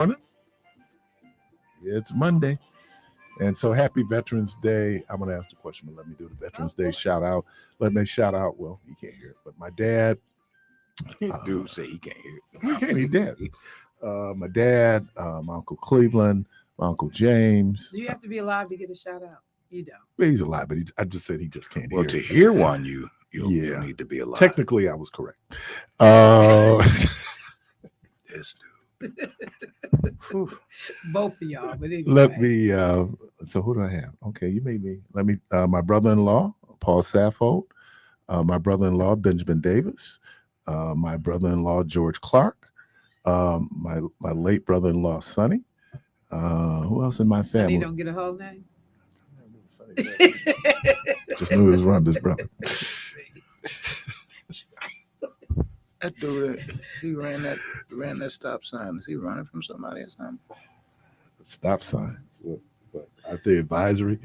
morning. It's Monday. And so happy Veterans Day. I'm going to ask the question, but let me do the Veterans Day shout out. Let me shout out. Well, you can't hear it, but my dad. Dude say he can't hear it. He can't, he dead. My dad, my Uncle Cleveland, my Uncle James. Do you have to be alive to get a shout out? You don't. He's alive, but I just said he just can't Well, hear to it. hear one, you need to be alive. Technically, I was correct. This dude. Both of y'all, but anyway. Let me. So who do I have? Okay, you made me. Let me. My brother-in-law, Paul Saffold. My brother-in-law, Benjamin Davis. My brother-in-law, George Clark. My late brother-in-law, Sonny. Who else in my family? Sonny don't get a whole name. Just knew it was around his brother. That dude, he ran that stop sign. Is he running from somebody or something? Stop signs. What out there advisory.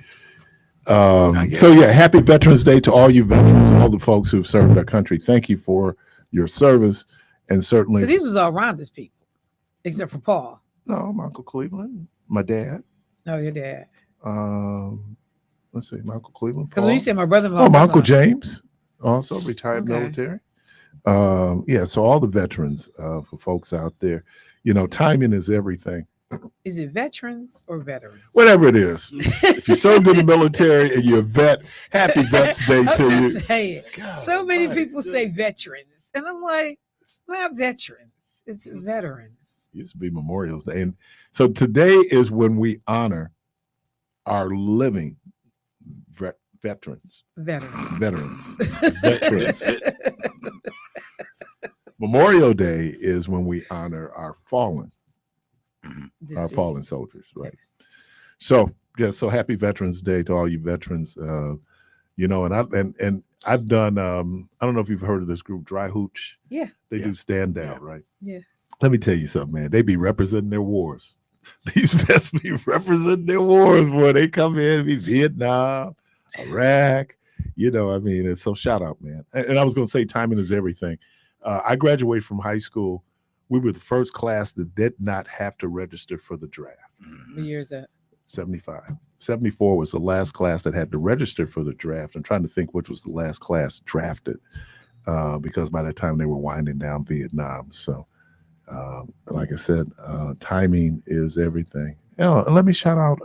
So yeah, happy Veterans Day to all you veterans, all the folks who've served our country. Thank you for your service, and certainly. So these was all Rhonda's people, except for Paul. No, my Uncle Cleveland, my dad. No, your dad. Let's see, my Uncle Cleveland. Because when you said my brother-in-law, oh, my Uncle James, also retired Okay. military. Yeah, so all the veterans, for folks out there, timing is everything. Is it veterans or veterans? Whatever it is. If you served in the military and you're a vet, happy Vets Day to you. Saying. God, So many my people say goodness. veterans, and I'm like, it's not veterans, it's veterans. It used to be Memorial Day. And so today is when we honor our living veterans. Veterans. Veterans. Memorial Day is when we honor our fallen soldiers, right? Yes. So yeah, so happy Veterans Day to all you veterans. And I've done. I don't know if you've heard of this group, Dry Hooch. Yeah. They do stand down, right? Yeah. Let me tell you something, man. They be representing their wars. These vets be representing their wars, boy. They come in, be Vietnam, Iraq. And so shout out, man. And I was going to say, timing is everything. I graduated from high school. We were the first class that did not have to register for the draft. What year is that? 75. 74 was the last class that had to register for the draft. I'm trying to think which was the last class drafted, because by that time they were winding down Vietnam. So, like I said, timing is everything. Let me shout out,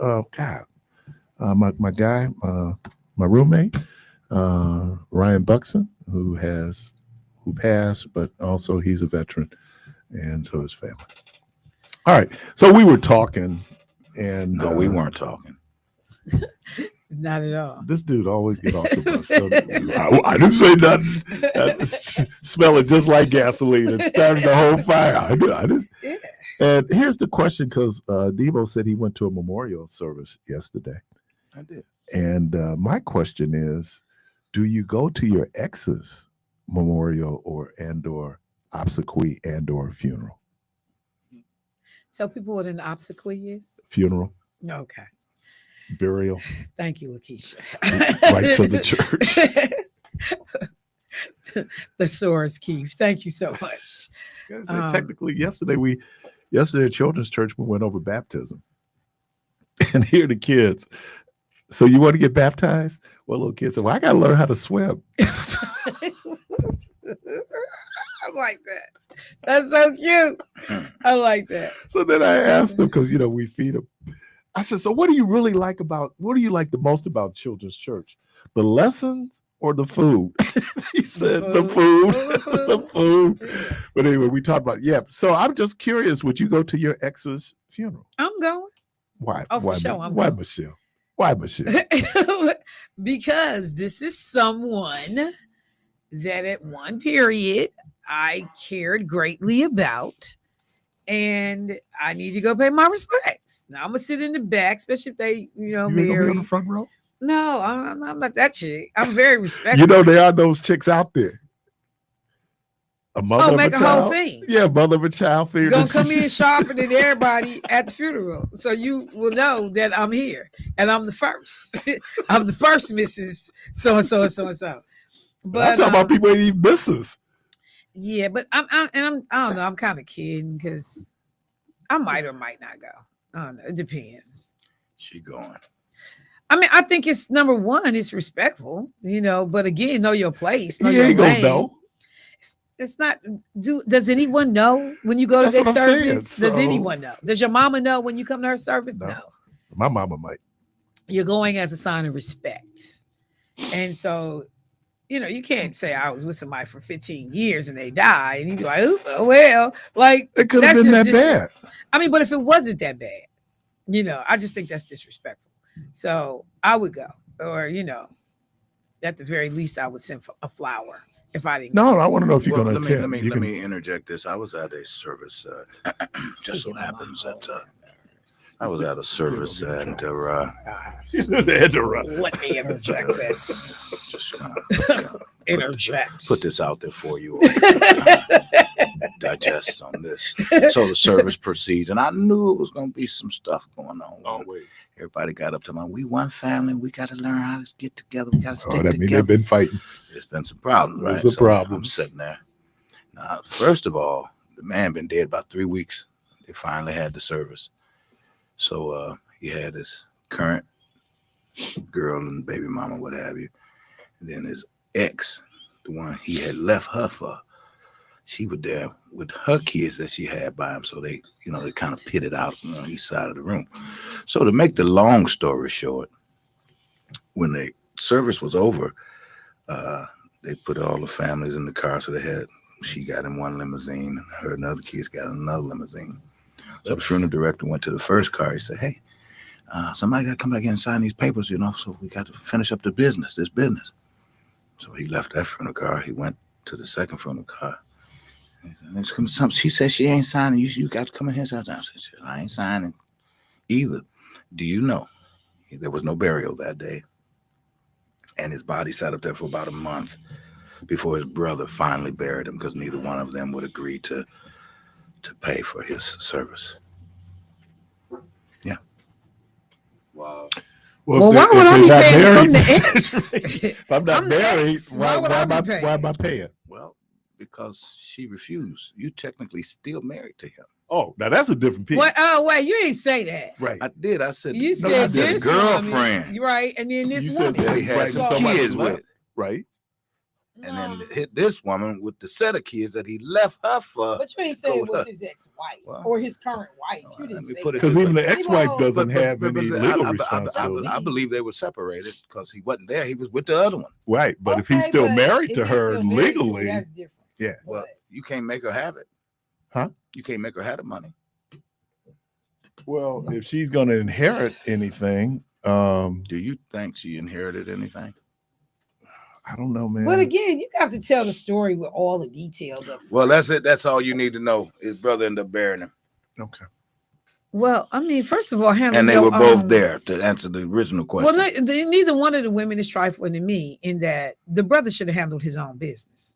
my guy, my roommate, Ryan Buxton, who passed, but also he's a veteran, and so his family. All right, so we were talking, and No, we weren't talking. Not at all. this dude always get off the bus. So I didn't say nothing. Smell it just like gasoline and started the whole fire. I just. Yeah. And here's the question, because Debo said he went to a memorial service yesterday, I did. and my question is, do you go to your ex's memorial or obsequy or funeral? Tell people what an obsequy is. Funeral, Okay. burial, Thank you, Lakeisha. rites of the church. Thesaurus Keith. Thank you so much. Technically, yesterday at Children's Church, we went over baptism. And here are the kids. So you want to get baptized? Well, little kid said, well, I got to learn how to swim. I like that. That's so cute. I like that. So then I asked them, because, we feed them. I said, so what do you like the most about Children's Church? The lessons or the food? He said, the food. The food. But anyway, we talked about, so I'm just curious, would you go to your ex's funeral? I'm going. Why? Oh, for why, sure, why Michelle? Why Michelle? Because this is someone that at one period I cared greatly about, and I need to go pay my respects. Now I'm gonna sit in the back, especially if they, You ain't gonna be on marry. the front row? No, I'm not that chick. I'm very respectful. There are those chicks out there. A mother of make a a child. whole scene. Yeah, mother of a child. Gonna come in sharper than everybody at the funeral, so you will know that I'm here and I'm the first. I'm the first Mrs. So and so and so and so. But I'm talking about people ain't even misses. Yeah, but I don't know. I'm kind of kidding because I might or might not go. I don't know. It depends. She going. I mean, I think it's number one, it's respectful, but again, know your place, know He your ain't gonna lane. know. It's not. Does anyone know when you go to That's their what I'm saying, service? Does so- anyone know? Does your mama know when you come to her service? No. No. My mama might. You're going as a sign of respect, and so you can't say I was with somebody for 15 years and they die, and you'd be like, oh, well, like It could have that's been that just bad. I mean, but if it wasn't that bad, I just think that's disrespectful. So I would go, or at the very least, I would send a flower if I didn't. No, I want to know if you're Well, going to attend. let me interject this. I was at a service. Just so happens that I was at a service and Let me interject this. just kinda Interject. put this out there for you. Digest on this. So the service proceeds, and I knew it was going to be some stuff going on. Always. Everybody got up to me. We one family. We got to learn how to get together. We got to stick Oh, that means together. they've been fighting. There's been some problems, right? There's a problem. I'm sitting there. Now, first of all, the man been dead about 3 weeks. They finally had the service. So he had his current girl and baby mama, what have you. And then his ex, the one he had left her for, she was there with her kids that she had by him. So they, they kind of pitted out on each side of the room. So to make the long story short, when the service was over, they put all the families in the car. So she got in one limousine and her and the other kids got in another limousine. So the funeral director went to the first car. He said, hey, somebody got to come back in and sign these papers, so we got to finish up this business. So he left that funeral car. He went to the second funeral car. She said she ain't signing. You got to come in here. I said, I ain't signing either. Do you know there was no burial that day? And his body sat up there for about a month before his brother finally buried him because neither one of them would agree to pay for his service. Yeah. Wow. Well, why would I be paying from the ex? If I'm not I'm the married, ex. why Why would I be am paying? why am I paying? Well, because she refused. You technically still married to him. Oh, now that's a different piece. What? Oh, wait, you didn't say that. Right. I did. I said, You I said said this girlfriend. woman, right? And then this You woman. said that he had Right, some somebody kids left. with. Right. And then hit this woman with the set of kids that he left her for. But you ain't say it was his ex-wife Well, or his current wife. You let didn't me say put it that. Because even the Why ex-wife won't- doesn't But- have but- any but legal I responsibility. believe they were separated because he wasn't there. He was with the other one. Right. But if he's Okay, still but married if to he's her still married to her, legally, that's different. yeah. Well, But- you can't make her have it. Huh? You can't make her have the money. Well, if she's going to inherit anything, Do you think she inherited anything? I don't know, man. But again, you got to tell the story with all the details of. Well, that's it. That's all you need to know. His brother ended up burying him. Okay. Well, I mean, first of all, handle And they your were both own- there to answer the original question. Well, neither one of the women is trifling to me in that the brother should have handled his own business.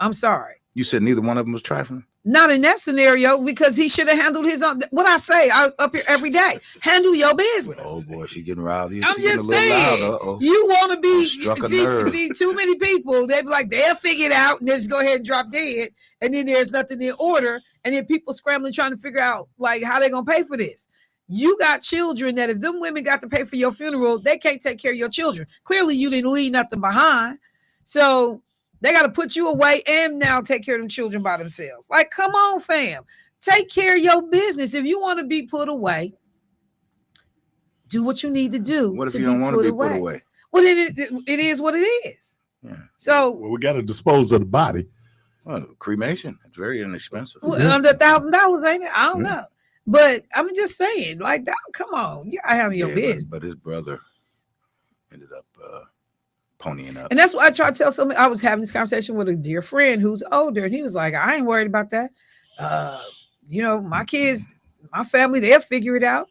I'm sorry. You said neither one of them was trifling? Not in that scenario because he should have handled his own. What I say up here every day, handle your business. Oh, boy, she getting riled. I'm just saying, Uh-oh. you want to be Struck a nerve. see too many people. They be like, they'll figure it out and just go ahead and drop dead, and then there's nothing in order, and then people scrambling trying to figure out like how they gonna pay for this. You got children that if them women got to pay for your funeral, they can't take care of your children. Clearly, you didn't leave nothing behind, so they got to put you away and now take care of them children by themselves. Like, come on, fam, take care of your business. If you want to be put away, do what you need to do. What if you don't want to be put away? Well, then it is what it is. Yeah. So Well, we got to dispose of the body. Well, cremation. It's very inexpensive. under $1,000, ain't it? I don't Yeah. know. But I'm just saying, like, come on, you gotta handle your Yeah, business. But his brother ended up ponying up. And that's why I try to tell somebody. I was having this conversation with a dear friend who's older, and he was like, I ain't worried about that. My kids, my family, they'll figure it out.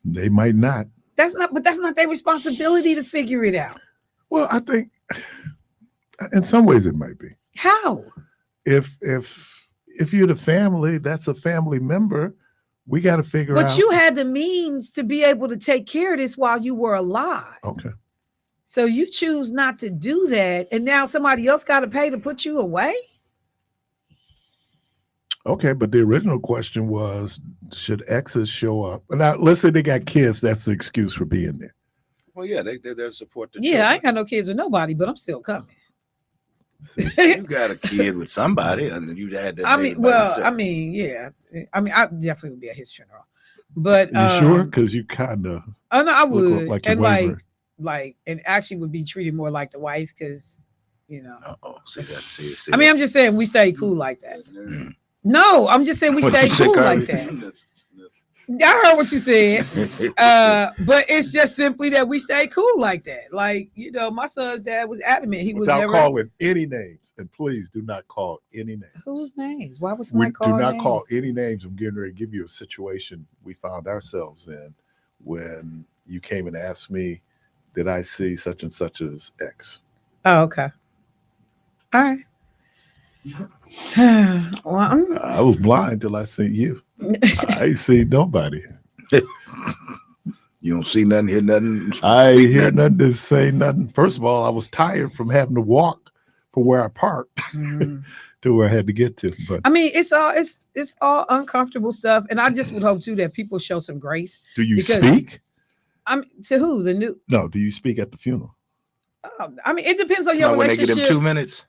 They might not. That's not their responsibility to figure it out. Well, I think in some ways it might be. How? If you're the family, that's a family member. We got to figure out. But you had the means to be able to take care of this while you were alive. Okay. So you choose not to do that, and now somebody else got to pay to put you away. Okay, but the original question was, should exes show up? Now, let's say they got kids. That's the excuse for being there. Well, yeah, they support the Yeah, I children. ain't got no kids with nobody, but I'm still coming. See, You got a kid with somebody, and you had that. I baby mean, by well, yourself. I mean, yeah. I mean, I definitely would be at his funeral. But you sure? Because you kind of oh no, I look would. like you And wavered. and actually would be treated more like the wife because, you know. Uh-oh. See, I mean, I'm just saying we stay cool like that. Mm. No, I'm just saying we What stay you say, cool Carly? like that. I heard what you said. But it's just simply that we stay cool like that. Like, you know, my son's dad was adamant. He was Without never calling any names, and please do not call any names. whose names? Why would We somebody call do not names? call any names. I'm getting ready to give you a situation we found ourselves in when you came and asked me, did I see such and such as X? Oh, okay. All right. Well, I was blind till I seen you. I ain't seen nobody. You don't see nothing, hear nothing. I ain't speak hear nothing to say nothing. First of all, I was tired from having to walk from where I parked mhm. to where I had to get to. But I mean, it's all uncomfortable stuff, and I just would hope too that people show some grace. do you because- speak? I'm to who the new. No, do you speak at the funeral? I mean, it depends on your When they get them relationship. 2 minutes.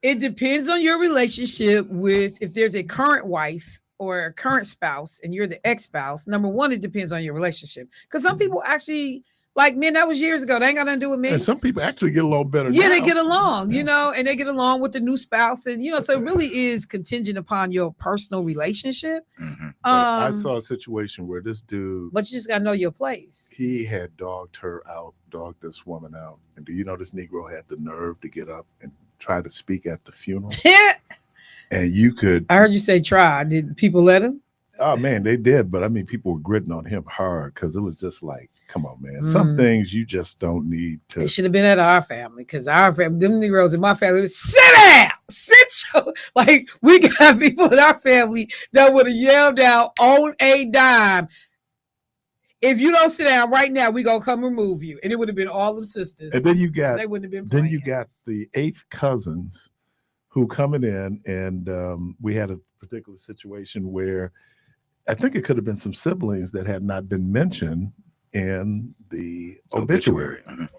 It depends on your relationship with if there's a current wife or a current spouse and you're the ex-spouse. Number one, it depends on your relationship. Because some people actually, like, man, that was years ago. They ain't got nothing to do with me. And some people actually get along better. Yeah, they now. get along, Yeah. you know, and they get along with the new spouse. And, you know, so it really is contingent upon your personal relationship. Mhm. But I Um, saw a situation where this dude, but you just got to know your place. he had dogged this woman out. And do you know this Negro had the nerve to get up and try to speak at the funeral? And you could, I heard you say try. Did people let him? oh man, they did. But I mean, people were gritting on him hard because it was just like, come on, man. Some things you just don't need It to. should have been at our family because our family, them Negroes in my family, was, sit down, sit your, like we got people in our family that would have yelled out on a dime. If you don't sit down right now, we gonna come remove you, and it would have been all them sisters. And then you got, They wouldn't have been. then you playing. got the eighth cousins who coming in, and we had a particular situation where I think it could have been some siblings that had not been mentioned in the obituary. Mhm.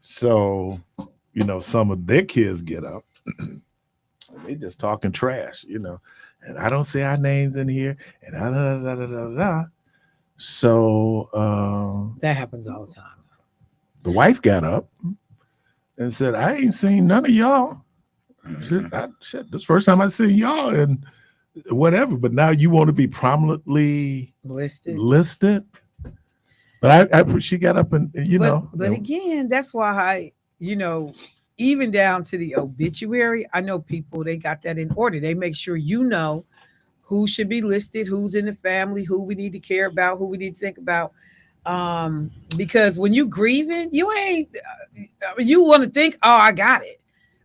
So, you know, some of their kids get up and they just talking trash, you know, and I don't see our names in here, and da, da, da, da, da, da. So That happens all the time. the wife got up and said, I ain't seen none of y'all. Mhm. Shit, this first time I see y'all and whatever, but now you want to be prominently Listed. But she got up and you know. But again, that's why you know, even down to the obituary, I know people they got that in order. They make sure you know who should be listed, who's in the family, who we need to care about, who we need to think about. Because when you grieving, you ain't. I mean, you want to think, oh, I got it,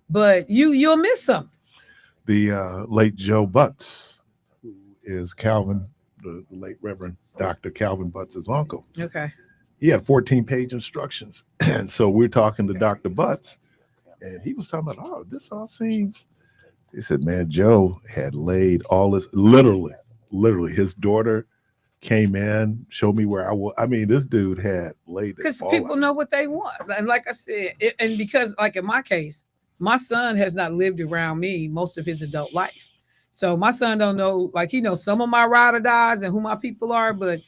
but you'll miss something. The late Joe Butts, who is Calvin, the late Reverend Dr. Calvin Butts' uncle. Okay. He had 14-page instructions. And so we're talking to Dr. Butts, and he was talking about, oh, this all seems. He said, man, Joe had laid all this, literally, his daughter came in, showed me where I was. I mean, this dude had laid it Because all people out. know what they want. And like I said, and because like in my case, my son has not lived around me most of his adult life. So my son don't know, like he knows some of my ride or dies and who my people are, but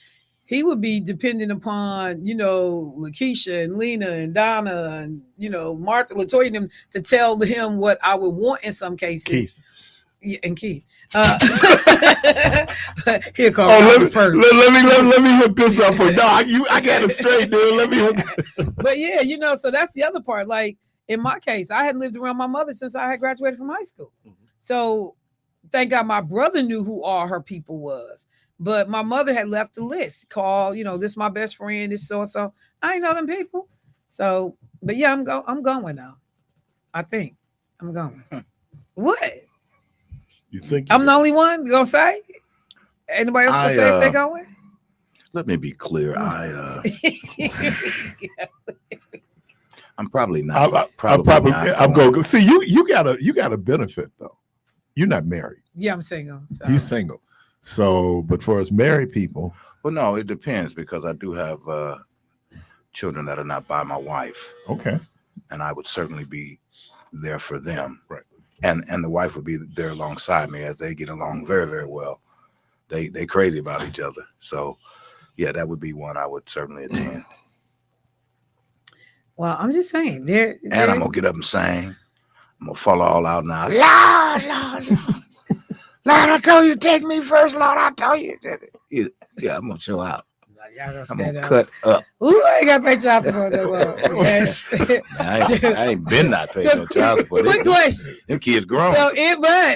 he would be dependent upon, you know, Lakeisha and Lena and Donna and, you know, Martha, Latoya, and them to tell him what I would want in some cases. Keith. Yeah, and Keith. Here comes Oh, first. let me hook this up for no. I got it straight, dude. Let me hook. But yeah, you know, so that's the other part. Like in my case, I had lived around my mother since I had graduated from high school. So thank God my brother knew who all her people was. But my mother had left the list. Call, you know, this my best friend, this so and so. I ain't know them people. So, but yeah, I'm going now. I think I'm going. What? You think I'm the only one gonna say? Anybody else gonna say if they going? Let me be clear. I'm probably not. I'm probably not I'm going to go. See, you got a benefit though. you're not married. Yeah, I'm single. So. You're single. So, but for us married people, Well, no, it depends because I do have children that are not by my wife, okay, and I would certainly be there for them. right. And the wife would be there alongside me as they get along very, very well. They crazy about each other. So, yeah, that would be one I would certainly attend. Well, I'm just saying there. And I'm gonna get up and sing. I'm gonna fall all out now. Lord, Lord, Lord, Lord, I told you take me first, Lord. I told you. Yeah, I'm gonna show out. Y'all gonna I'm stand gonna up. cut up. Ooh, I ain't got to pay child support no more. Yes. I ain't been not paying no child support. Quick question. Them kids grown. So,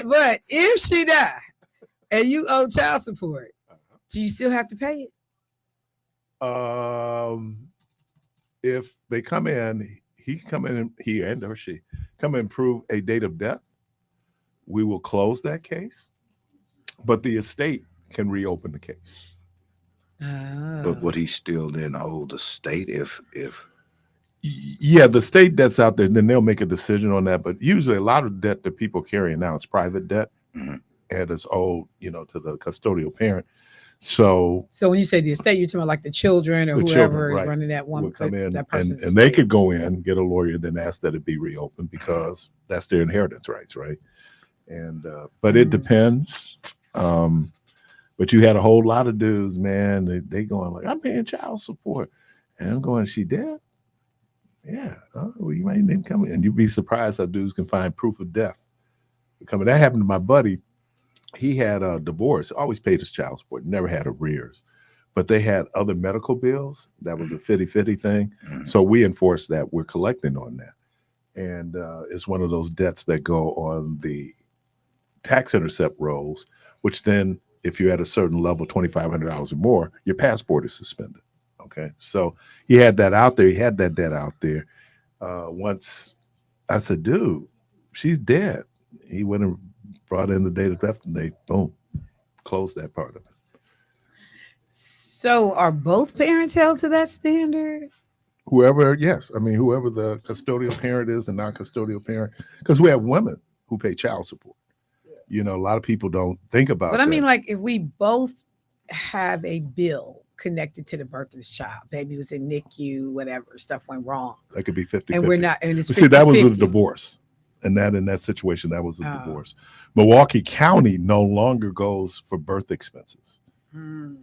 but if she die and you owe child support, do you still have to pay it? If they come in, he and or she come and prove a date of death, we will close that case, but the estate can reopen the case. But would he still then owe the state if Yeah, the state debt's out there, then they'll make a decision on that. But usually, a lot of debt that people carry now is private debt, Mhm. and it's owed, to the custodial parent. So when you say the estate, you're talking about like the children or The whoever children, is right, running that one would come in, that and person's they estate. could go in, get a lawyer, then ask that it be reopened because that's their inheritance rights, right? And but it depends. But you had a whole lot of dudes, man. They going like, I'm paying child support, and I'm going, she dead? Yeah. Oh, well, you might need to come in, and you'd be surprised how dudes can find proof of death. Coming, that happened to my buddy. He had a divorce, always paid his child support, never had arrears, but they had other medical bills. That was a 50-50 thing. Mhm. So we enforce that. We're collecting on that. And it's one of those debts that go on the tax intercept rolls, which then, if you're at a certain level, $2,500 or more, your passport is suspended. Okay. So he had that out there. He had that debt out there. Once I said, dude, she's dead. He went and brought in the date of death, and they, boom, closed that part of it. So are both parents held to that standard? Whoever, yes. I mean, whoever the custodial parent is, the non-custodial parent, because we have women who pay child support. A lot of people don't think about But that. I mean, like if we both have a bill connected to the birth of this child, baby was in NICU, whatever, stuff went wrong, that could be 50-50. and we're not, and it's But see, that was a 50-50. divorce. And that in that situation, that was a Oh. divorce. Milwaukee County no longer goes for birth expenses. Hmm.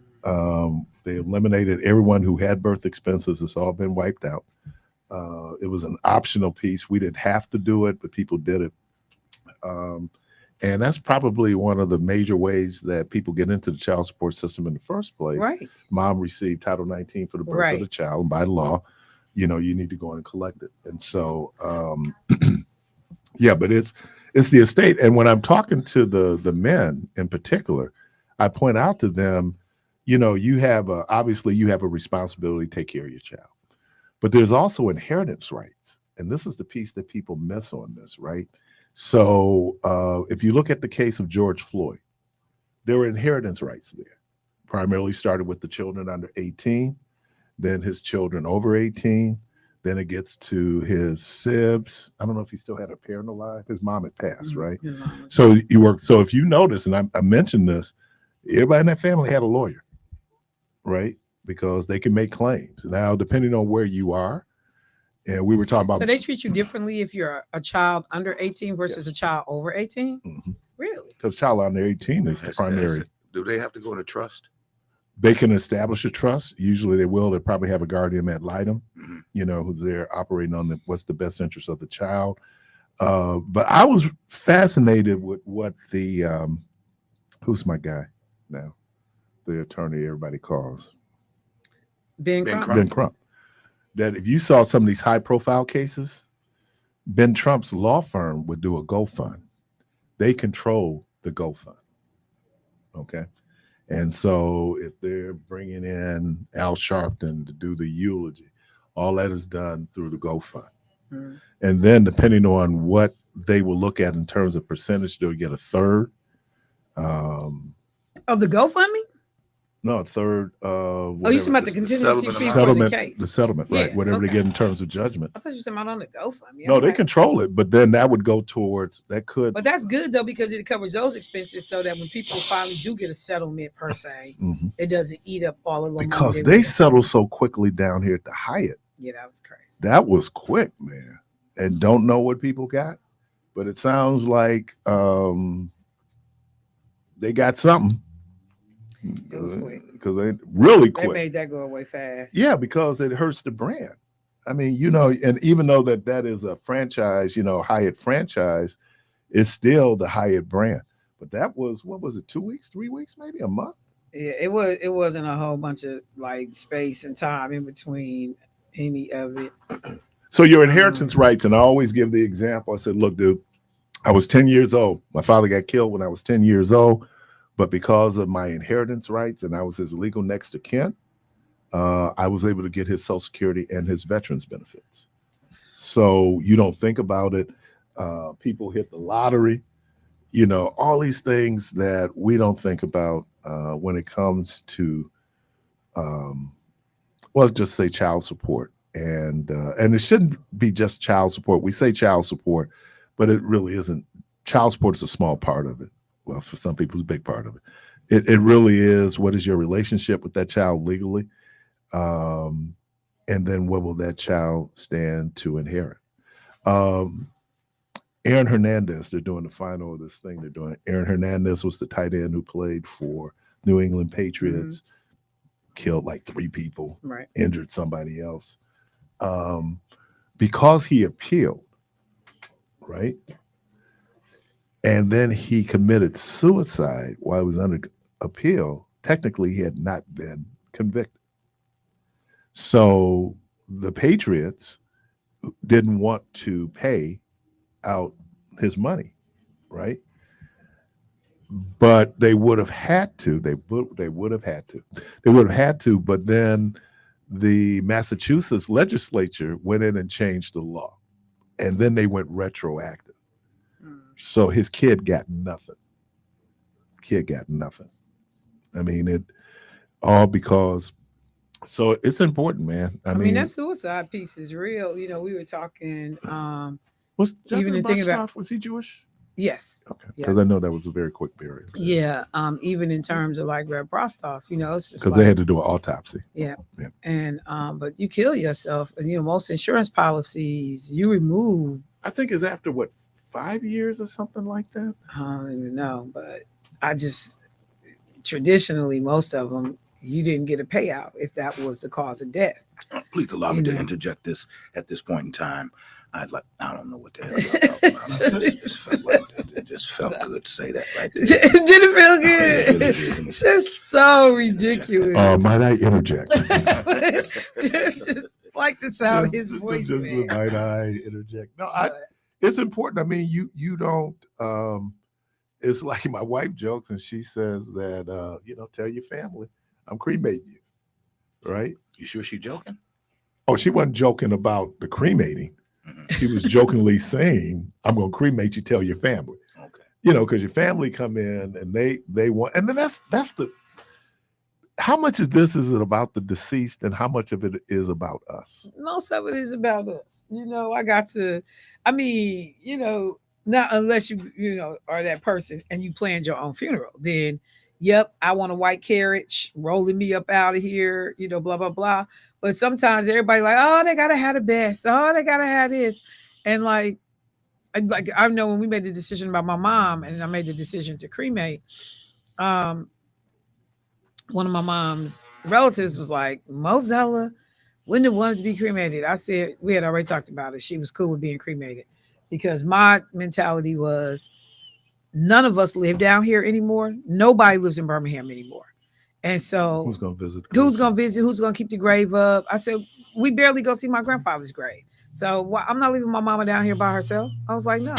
They eliminated everyone who had birth expenses. It's all been wiped out. It was an optional piece. We didn't have to do it, but people did it. And that's probably one of the major ways that people get into the child support system in the first place. Right. Mom received Title 19 for the birth Right. of the child, and by law, you need to go and collect it. And so, yeah, but it's the estate. And when I'm talking to the men in particular, I point out to them, you have obviously you have a responsibility to take care of your child, but there's also inheritance rights, and this is the piece that people miss on this, right? So if you look at the case of George Floyd, there were inheritance rights there. Primarily started with the children under 18, then his children over 18. Then it gets to his sibs. I don't know if he still had a parent alive. His mom had passed, right? So So if you notice, and I mentioned this, everybody in that family had a lawyer, right? Because they can make claims. Now, depending on where you are, and we were talking about. So they treat you differently if you're a child under 18 versus a child over 18? Mhm. Really? Because child under 18 is the primary. Do they have to go to trust? They can establish a trust. Usually they will. They probably have a guardian ad litem, Mhm. Who's there operating on what's the best interest of the child. But I was fascinated with what the, who's my guy now? The attorney everybody calls. Ben Ben Crump. Ben Crump. That if you saw some of these high profile cases, Ben Trump's law firm would do a GoFund. They control the GoFund. Okay. And so if they're bringing in Al Sharpton to do the eulogy, all that is done through the GoFund. Hmm. And then depending on what they will look at in terms of percentage, they'll get a third. Of the GoFundMe? No, a third. Oh, you talking about the the contingency settlement fee amount. for the settlement? case? The settlement, right? Yeah, Whatever they okay. get in terms of judgment. I thought you were talking about on the GoFundMe. No, All they right. control it, but then that would go towards that could. But that's good though because it covers those expenses, so that when people finally do get a settlement per se, Mhm. it doesn't eat up all of the Because money they would- settle so quickly down here at the Hyatt. Yeah, that was crazy. That was quick, man. And don't know what people got, but it sounds like they got something. It was quick. Because they really They quick. made that go away fast. Yeah, because it hurts the brand. I mean, you know, and even though that is a franchise, you know, Hyatt franchise, it's still the Hyatt brand. But that was, what was it, 2 weeks, 3 weeks, maybe a month? Yeah, it was. It wasn't a whole bunch of like space and time in between any of it. So your inheritance rights, and I always give the example. I said, look, dude, I was 10 years old. My father got killed when I was 10 years old. But because of my inheritance rights and I was his legal next of kin, I was able to get his Social Security and his veterans benefits. So you don't think about it. People hit the lottery, you know, all these things that we don't think about when it comes to, well, just say child support. And it shouldn't be just child support. We say child support, but it really isn't. Child support is a small part of it. Well, for some people, it's a big part of it. It really is. What is your relationship with that child legally? And then what will that child stand to inherit? Aaron Hernandez, they're doing the final of this thing they're doing. Aaron Hernandez was the tight end who played for New England Patriots, killed like 3 people, Right. injured somebody else. Because he appealed, right? And then he committed suicide while he was under appeal. Technically, he had not been convicted. So the Patriots didn't want to pay out his money, right? But they would have had to. They would have had to. They would have had to. But then the Massachusetts legislature went in and changed the law, and then they went retroactive. So his kid got nothing. Kid got nothing. I mean, it all because. So it's important, man. I mean, that suicide piece is real. You know, we were talking. Was even in thinking about, was he Jewish? Yes. Okay, Yeah. because I know that was a very quick burial. Yeah. Even in terms of like Red Brostoff, you know, it's just Because like, they had to do an autopsy. Yeah. Yeah. And but you kill yourself. And, you know, most insurance policies you remove. I think it's after what, 5 years or something like that. I don't even know, but I just traditionally most of them you didn't get a payout if that was the cause of death. Please allow me You to know. interject this at this point in time. I don't know what the hell y'all talking about. It just felt good to say that right there. Did it feel It good? really did. It's just so ridiculous. Might I interject? Just like the sound of his voice. Just man. might I interject? No, But, it's important. I mean, you don't. It's like my wife jokes and she says that you know, tell your family I'm cremating you, right? You sure she joking? Oh, she wasn't joking about the cremating. Mhm. She was jokingly saying, "I'm going to cremate you. Tell your family." Okay. You know, because your family come in and they want, and then that's the. How much of this is it about the deceased, and how much of it is about us? most of it is about us. You know, I mean, you know, not unless you know, are that person and you planned your own funeral, then yep, I want a white carriage rolling me up out of here, you know, blah, blah, blah. But sometimes everybody like, oh, they gotta have the best. Oh, they gotta have this. And like I know when we made the decision about my mom and I made the decision to cremate, one of my mom's relatives was like, Mozella wouldn't have wanted to be cremated. I said, we had already talked about it. She was cool with being cremated because my mentality was none of us live down here anymore. Nobody lives in Birmingham anymore. And so Who's going to visit? who's going to visit? Who's going to keep the grave up? I said, we barely go see my grandfather's grave. So I'm not leaving my mama down here by herself. I was like, no,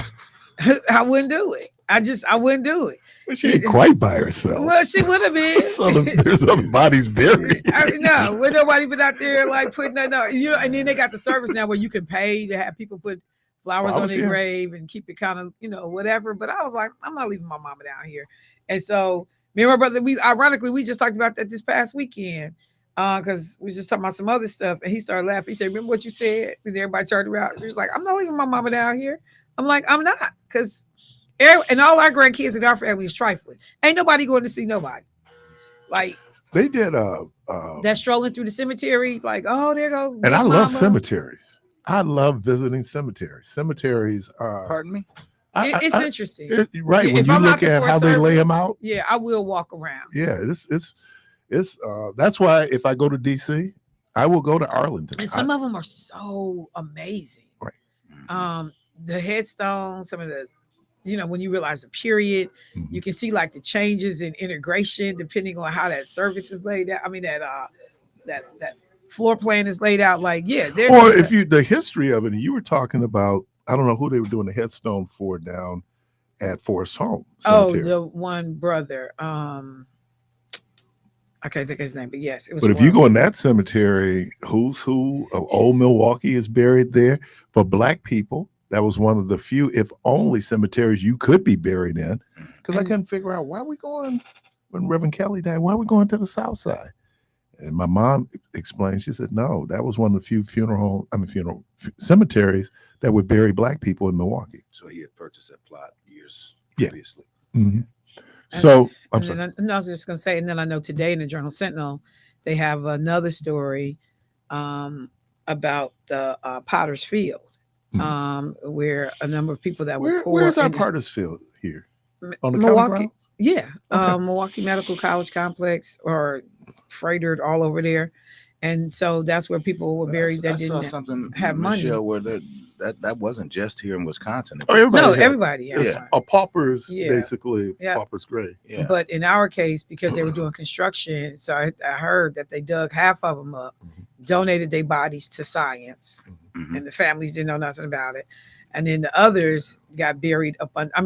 I wouldn't do it. I wouldn't do it. Well, she ain't quite by herself. Well, she would have been. There's other bodies buried. I mean, no, with nobody been out there like putting that up. You know, and then they got the service now where you can pay to have people put flowers on their grave and keep it kind of, you know, whatever. But I was like, I'm not leaving my mama down here. And so Me and my brother, we just talked about that this past weekend. Because we was just talking about some other stuff, and he started laughing. He said, "Remember what you said?" And everybody turned around. He was like, "I'm not leaving my mama down here." I'm like, "I'm not," because and all our grandkids in our family is trifling. Ain't nobody going to see nobody. Like They did that strolling through the cemetery, like, oh, there go. and Big I love Mama. cemeteries. I love visiting cemeteries. Cemeteries are Pardon me? It's interesting. Right. Yeah, when if you I'm look out there at for a how they lay service, them out. yeah, I will walk around. Yeah, it's that's why if I go to DC, I will go to Arlington. And some of them are so amazing. Right. The headstones, some of the, when you realize the period, Mhm. you can see like the changes in integration depending on how that service is laid out. I mean that floor plan is laid out. Like, yeah, or if you the history of it, you were talking about, I don't know who they were doing the headstone for down at Forest Home Cemetery. the one brother. I can't think of his name, but yes, it was. But if you go in that cemetery, who's who of old Milwaukee is buried there. For Black people, that was one of the few, if only, cemeteries you could be buried in. Because I couldn't figure out why are we going, when Reverend Kelly died, why are we going to the South Side? And my mom explained, she said, no, that was one of the few cemeteries that would bury Black people in Milwaukee. So he had purchased that plot years Yeah. previously. Mm-hmm. So I'm sorry. I was just going to say, and then I know today in the Journal Sentinel, they have another story about the Potter's Field, where a number of people that were poor. Where's our Potter's Field here? On the Milwaukee? Yeah. Okay. Milwaukee Medical College Complex, or freighted all over there. And so that's where people were buried that saw didn't something, have money. Michelle, where that wasn't just here in Wisconsin. Everybody. Yeah. A pauper's basically pauper's grave. Yeah. But in our case, because they were doing construction, so I heard that they dug half of them up, donated their bodies to science, and the families didn't know nothing about it. And then the others got buried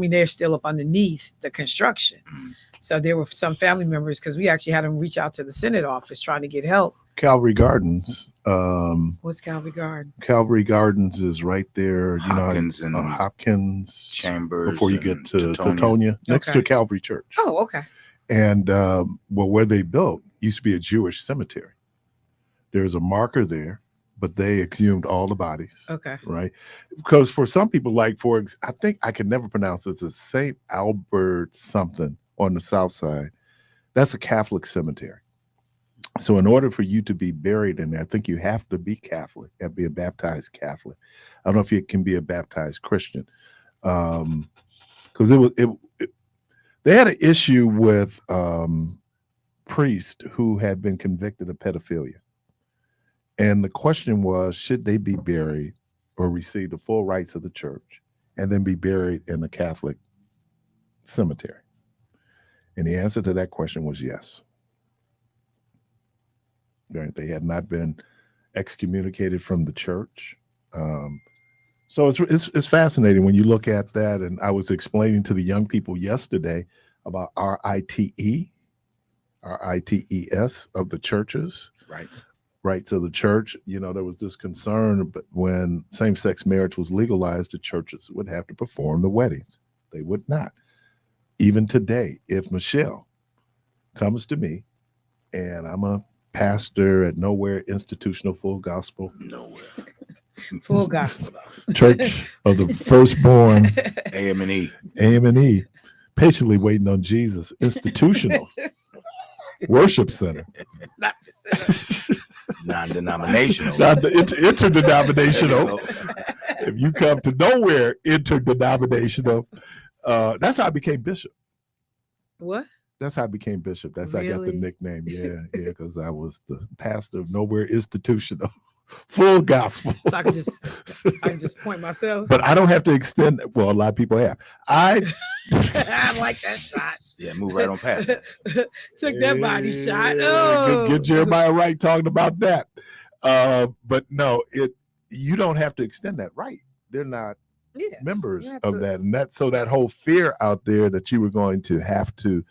they're still up underneath the construction. So there were some family members, because we actually had them reach out to the Senate office trying to get help. Calvary Gardens. What's Calvary Gardens? Calvary Gardens is right there. Hopkins and Hopkins Chambers before you get to Teutonia, next to Calvary Church. Oh, okay. And where they built used to be a Jewish cemetery. There's a marker there, but they exhumed all the bodies. Okay. Right. Because for some people, I think I can never pronounce this, it's St. Albert something on the south side. That's a Catholic cemetery. So in order for you to be buried in there, I think you have to be Catholic, have to be a baptized Catholic. I don't know if you can be a baptized Christian. Because they had an issue with priest who had been convicted of pedophilia. And the question was, should they be buried or receive the full rights of the church and then be buried in the Catholic cemetery? And the answer to that question was yes. Right? They had not been excommunicated from the church. So it's fascinating when you look at that. And I was explaining to the young people yesterday about RITES of the churches. Right. So the church, there was this concern, but when same-sex marriage was legalized, the churches would have to perform the weddings. They would not. Even today, if Michelle comes to me and I'm a pastor at Nowhere Institutional Full Gospel. Nowhere. Full Gospel. Church of the Firstborn. AM&E. Patiently waiting on Jesus. Institutional. Worship Center. Non-denominational. Not the interdenominational. If you come to Nowhere Interdenominational, that's how I became bishop. What? That's how I became bishop. That's how I got the Really? nickname. Yeah, because I was the pastor of Nowhere Institutional, Full Gospel. So I can just point myself. But I don't have to extend. Well, a lot of people have. I like that shot. Yeah, move right on past that. Took that body shot. Yeah, Oh, get Jeremiah Wright talking about that. But no, you don't have to extend that right. They're not members of that, and so that whole fear out there that you were going to have to.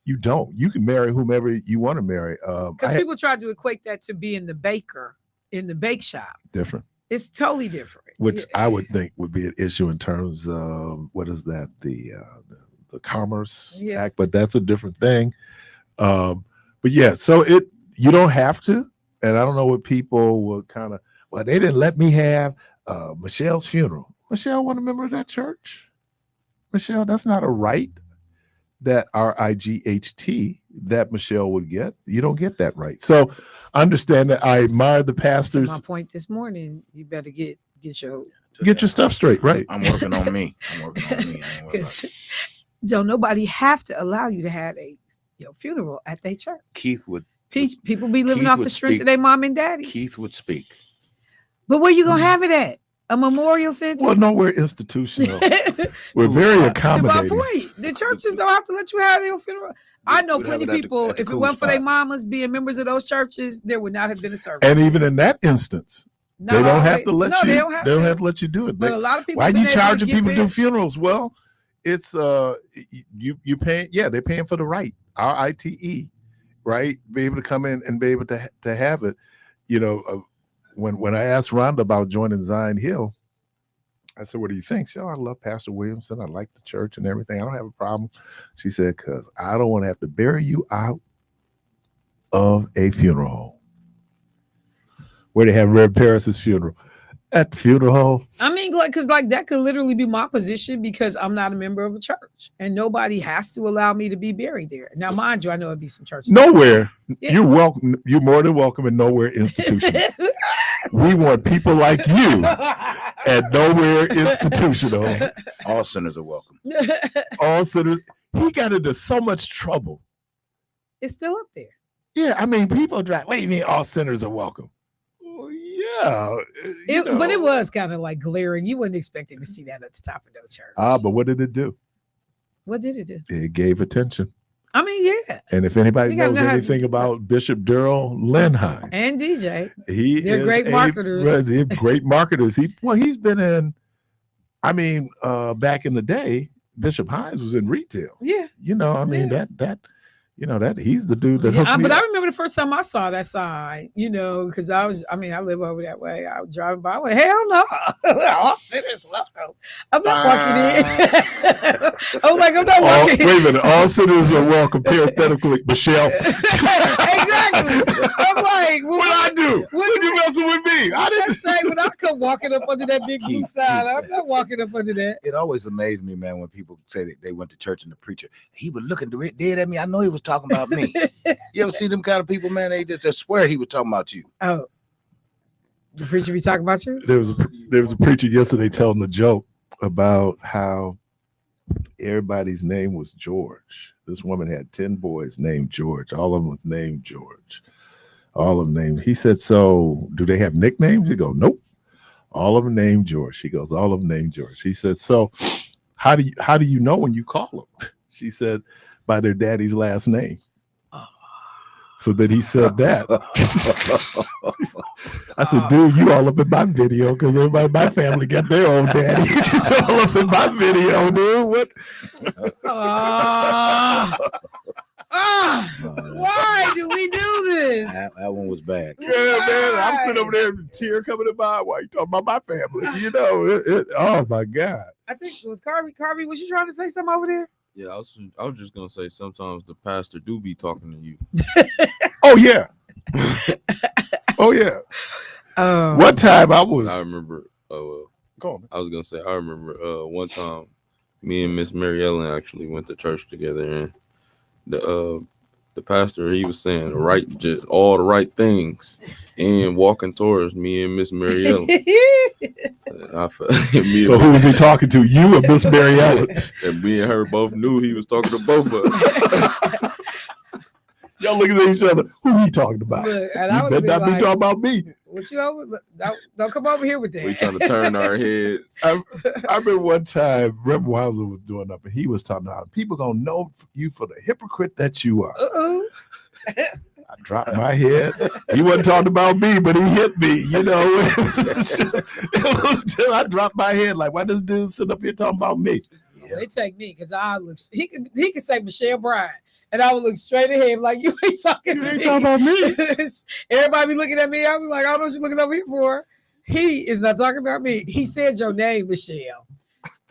You don't. You can marry whomever you want to marry. Because people try to equate that to being the baker in the bake shop. Different. It's totally different. Which I would think would be an issue in terms of what is that? The the Commerce Yeah. Act, but that's a different thing. But yeah, so you don't have to, and I don't know what people will kind of. Well, they didn't let me have Michelle's funeral. Michelle wasn't a member of that church. Michelle, that's not a right that RIGHT that Michelle would get. You don't get that right. So understand that I admire the To pastors. my point this morning, you better get your Get your stuff straight, right? I'm working on me. I ain't working on about because Joe, nobody have to allow you to have a funeral at their church. Keith would People be living Keith off the would strength speak. of their mom and daddy. Keith would speak. But where you gonna have it at? A memorial center? Well, no, we're institutional. That's We're very my my accommodating. point. The churches don't have to let you have their funeral. I know We'd have plenty of it at the- people. at the If it cool wasn't for their spot. mamas being members of those churches, there would not have been a service. And even in that instance, Not they don't have always. to let No, you. they don't have to. let you do it. But a lot of people. Why are been you able to charging get people to do buried. funerals? Well, it's you paying. Yeah, they're paying for the right. RITE, right? Be able to come in and be able to have it. When I asked Rhonda about joining Zion Hill, I said, "What do you think?" She said, I love Pastor Williamson. I like the church and everything. I don't have a problem. She said, "Because I don't want to have to bury you out of a funeral home." Where they have Rev Parris's funeral. At the funeral home. I mean, because that could literally be my position because I'm not a member of a church, and nobody has to allow me to be buried there. Now, mind you, I know it'd be some churches. Nowhere. Yeah. You're welcome. You're more than welcome in Nowhere Institutional. We want people like you at Nowhere Institutional. All sinners are welcome. All sinners. He got into so much trouble. It's still up there. Yeah, I mean, people drive. What do you mean all sinners are welcome? Well, yeah. But it was kind of like glaring. You wasn't expecting to see that at the top of no church. But what did it do? What did it do? It gave attention. I mean, yeah. And if anybody You gotta knows know how- anything about Bishop Daryl Lenheim, And DJ. they're great marketers. They're great marketers. He's been in. I mean, back in the day, Bishop Hines was in retail. Yeah. That he's the dude that Yeah, hooked me but I up. remember the first time I saw that sign, because I live over that way. I was driving by. I went, hell no. All sinners welcome. I'm not walking in. I was like, I'm not walking in. Wait a minute. All sinners are welcome, parenthetically. Michelle. Exactly. I'm like, What I do? What you messing with me? I didn't say when I come walking up under that big blue sign. I'm not walking up under that. It always amazed me, man, when people say that they went to church and the preacher, he was looking dead at me. I know he was talking about me. You ever see them kind of people, man? They just swear he was talking about you. Oh, the preacher be talking about you? There was a preacher yesterday telling a joke about how everybody's name was George. This woman had 10 boys named George. All of them was named George. All of them named. He said, "So do they have nicknames?" He goes, "Nope. All of them named George." She goes, "All of them named George." He said, "So how do you know when you call them?" She said, "By their daddy's last name." So then he said that. I said, "Dude, you all up in my video because everybody in my family got their own daddy. You all up in my video, dude. What?" Why do we do this? That one was bad. Yeah, man, I'm sitting over there, tear coming in my eye while you talking about my family. Oh my God. I think it was Carvey. Carvey, was you trying to say something over there? Yeah, I was just gonna say sometimes the pastor do be talking to you. Oh yeah. Oh yeah. One time I remember. go on. I was gonna say I remember one time me and Miss Mary Ellen actually went to church together, and the pastor, he was saying just all the right things and walking towards me and Miss Mary Ellen. So who was he talking to? You or Miss Mary Ellen? And me and her both knew he was talking to both of us. Y'all looking at each other. Who he talking about? Look, and You I would better have not been be talking about me. what you over? Don't come over here with that. We trying to turn our heads. I remember one time Reverend Wilder was doing up and he was talking about people gonna know you for the hypocrite that you are. I dropped my head. He wasn't talking about me, but he hit me. It was just, I dropped my head. Like, why this dude sit up here talking about me? They take me because I look. He could say Michelle Bryant, and I would look straight ahead like you ain't talking. You ain't talking about me. Everybody be looking at me. I was like, I don't know what you're looking over here for. He is not talking about me. He said your name, Michelle.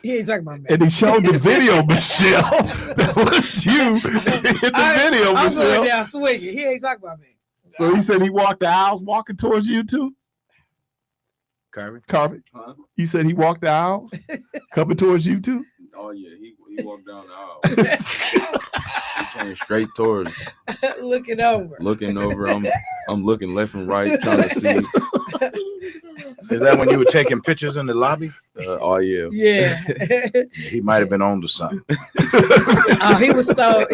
He ain't talking about me. And he showed the video, Michelle. That was you in the video, I'm Michelle. going down swinging. He ain't talking about me. So he said he walked the aisles walking towards you too? Carvey? Huh? He said he walked the aisles coming towards you too? Oh yeah, he walked down the aisle. He came straight towards me. Looking over. Looking over. I'm looking left and right, trying to see. Is that when you were taking pictures in the lobby? Oh yeah. Yeah. He might have been on to something. Oh, he was so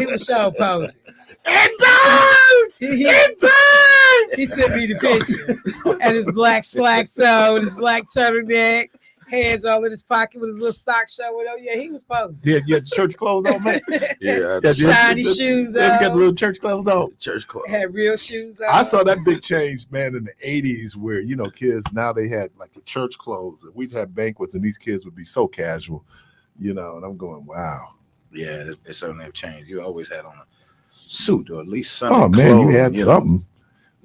posing. It burns! It burns! He sent me the picture. And his black slacks on, his black turtleneck, hands all in his pocket with his little sock showing. Oh, yeah, he was posing. Yeah, you had church clothes on, man. Yeah. Shiny shoes You on. got the little church clothes on. Church club. Had real shoes on. I saw that big change, man, in the 80s where, kids, now they had like the church clothes. We'd have banquets and these kids would be so casual, and I'm going, wow. Yeah, they certainly have changed. You always had on a suit or at least Sunday Oh, man, clothes, you had something.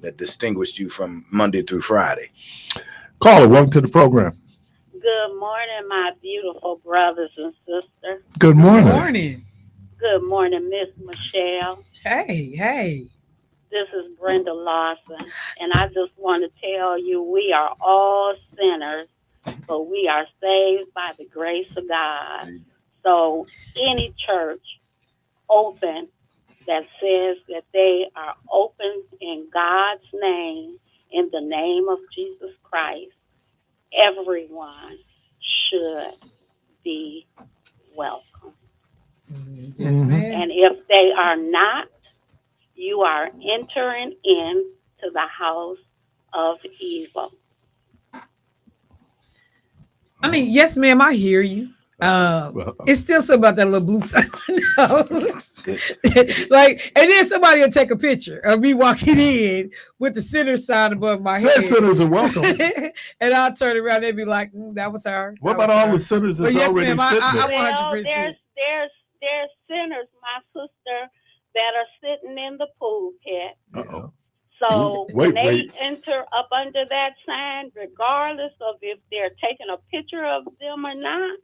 that distinguished you from Monday through Friday. Caller, welcome to the program. Good morning, my beautiful brothers and sisters. Good morning. Good morning. Good morning, Miss Michelle. Hey. This is Brenda Lawson, and I just want to tell you we are all sinners, but we are saved by the grace of God. So any church open that says that they are open in God's name, in the name of Jesus Christ, everyone should be welcome. Yes, Mhm. ma'am. And if they are not, you are entering into the house of evil. I mean, yes, ma'am, I hear you. Well, It's still something about that little blue sign. Like, and then somebody will take a picture of me walking in with the sinner sign above my said head. sinners are welcome. And I'll turn around and be like, that was her. What That about was all her. the sinners that's Well, yes, already ma'am, I- sitting I- there? Well, 100%. there's sinners, my sister, that are sitting in the pool pit. Uh-oh. So Wait, when they wait. enter up under that sign, regardless of if they're taking a picture of them or not,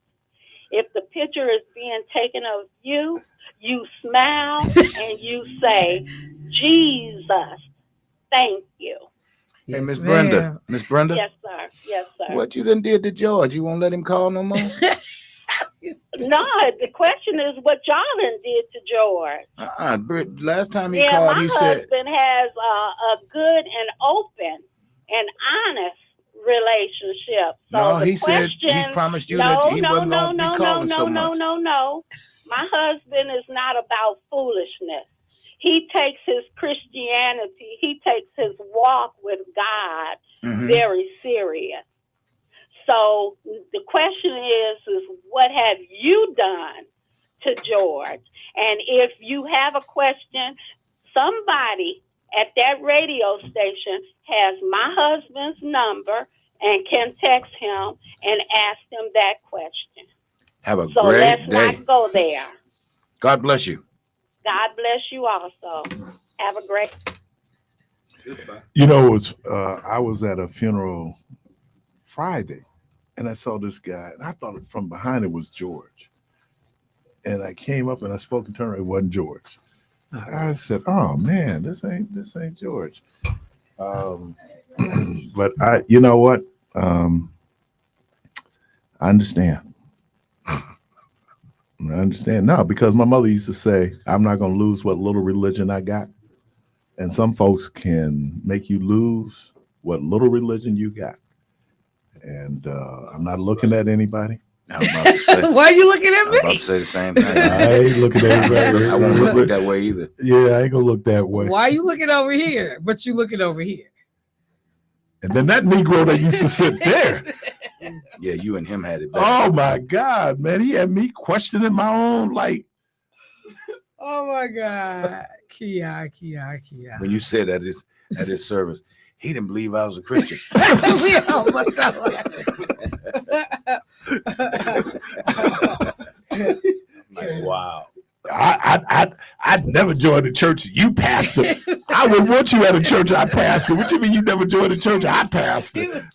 if the picture is being taken of you, you smile and you say, Jesus, thank you. Hey, Yes, Miss ma'am. Brenda. Miss Brenda, Yes, sir. Yes, sir. what you done did to George? You won't let him call no more? No, the question is what y'all done did to George. Britt, last time he Yeah, called, my he said, husband has a good and open and honest relationship. So no, the he said he question, promised you no, that he no, wasn't no, going to no, be no, calling no, so no, much. no. My husband is not about foolishness. He takes his Christianity, he takes his walk with God Mhm. very serious. So the question is what have you done to George? And if you have a question, somebody at that radio station has my husband's number and can text him and ask him that question. Have a So great let's day. not go there. God bless you. God bless you also. Have a great It was I was at a funeral Friday and I saw this guy and I thought from behind it was George. And I came up and I spoke to her, it wasn't George. I said, oh man, this ain't George. But you know what? I understand. I understand now because my mother used to say, I'm not going to lose what little religion I got. And some folks can make you lose what little religion you got. And I'm not looking at anybody. I was about to say, Why are you looking I at was about me? to say the same thing. I ain't looking at anybody. I won't look that way either. Yeah, I ain't gonna look that way. Why are you looking over here? But you looking over here. And then that Negro that used to sit there. Yeah, you and him had it bad. Oh my God, man. He had me questioning my own Oh my God. Kia. When you said at his service, he didn't believe I was a Christian. We all must stop laughing. Like, wow. I'd never joined a church you pastored. I would want you at a church I pastored. What you mean you never joined a church I pastored?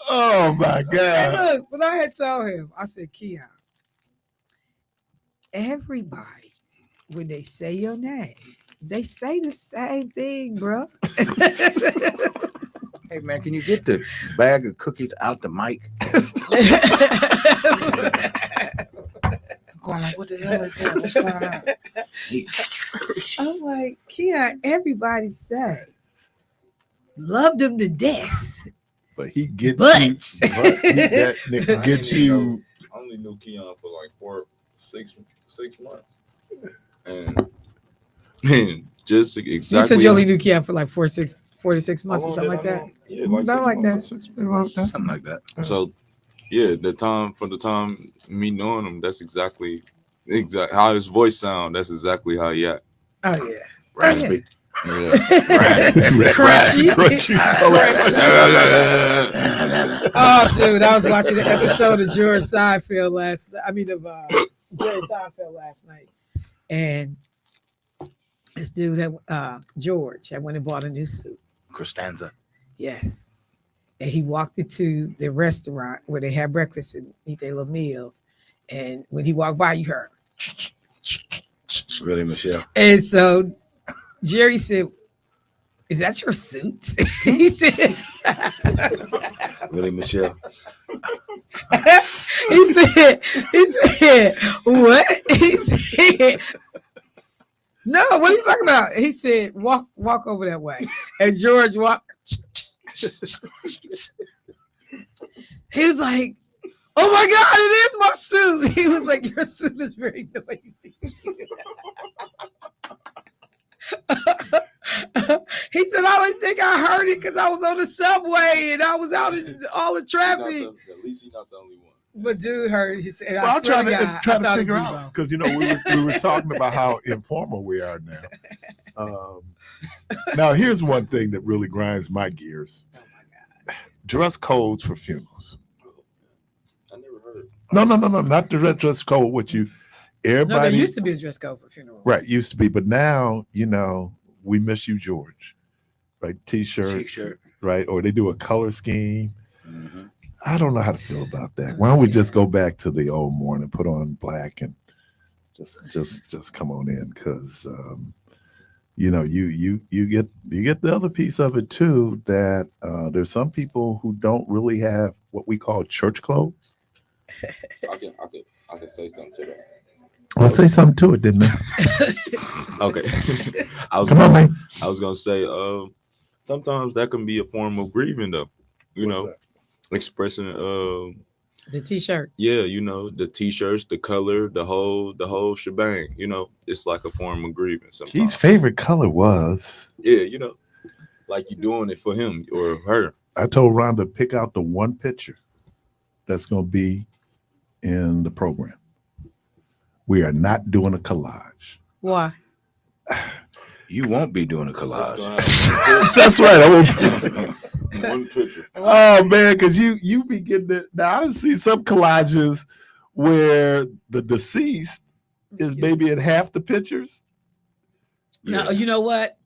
Oh my Hey, God. look, but I had told him, I said, Keon, everybody, when they say your name, they say the same thing, bro. Hey man, can you get the bag of cookies out the mic? I'm going like, what the hell is that? What's going on? I'm like, Keon, everybody say loved them to death. But he gets But- you. But that nigga gets you. I only knew Keon for like 6 months, and just You exactly. said you only knew Keon for like 4 to 6 months or How something long like did I that. know? Yeah, like About 6 like months. that. Something like that. So, yeah, the time me knowing him, that's exactly how his voice sound. That's exactly how he act. Oh yeah. Raspy. Yeah. Crunchy. Oh, dude, I was watching the episode of George Seinfeld last night. I mean, of Jerry Seinfeld last night, and this dude had George had went and bought a new suit. Costanza. Yes, and he walked into the restaurant where they had breakfast and eat their little meals, and when he walked by, you heard. Really, Michelle? And so Jerry said, "Is that your suit?" He said. Really, Michelle? he said, what? He said, no, what are you talking about? He said, walk over that way. And George walked. He was like, oh my God, it is my suit. He was like, your suit is very noisy. He said, I don't think I heard it because I was on the subway and I was out in all the traffic. At least he's not the only one. But dude heard. He said, Well, I I'm swear trying to to, God, trying I to thought figure it was out because we were talking about how informal we are now. Now here's one thing that really grinds my gears: Oh my God. dress codes for funerals. I never heard. No, not the dress code. What you No, there everybody used to be a dress code for funerals. right used to be, but now we miss you, George. Right, t-shirts, right, or they do a color scheme. Mm-hmm. I don't know how to feel about that. Why don't we just go back to the old morning, put on black, and just come on in? Because you get the other piece of it too. That there's some people who don't really have what we call church clothes. I can say something to that. I'll say something to it, didn't I? Okay. I Come on, man. was gonna say, sometimes that can be a form of grieving, though. Expressing, The t-shirts. yeah, the t-shirts, the color, the whole shebang. It's like a form of grieving. Sometimes. His favorite color was. Yeah, like you're doing it for him or her. I told Rhonda to pick out the one picture that's going to be in the program. We are not doing a collage. Why? You won't be doing a collage. That's right. I won't. One picture. Oh man, because you be getting it. Now I see some collages where the deceased is maybe in half the pictures. No, you know what?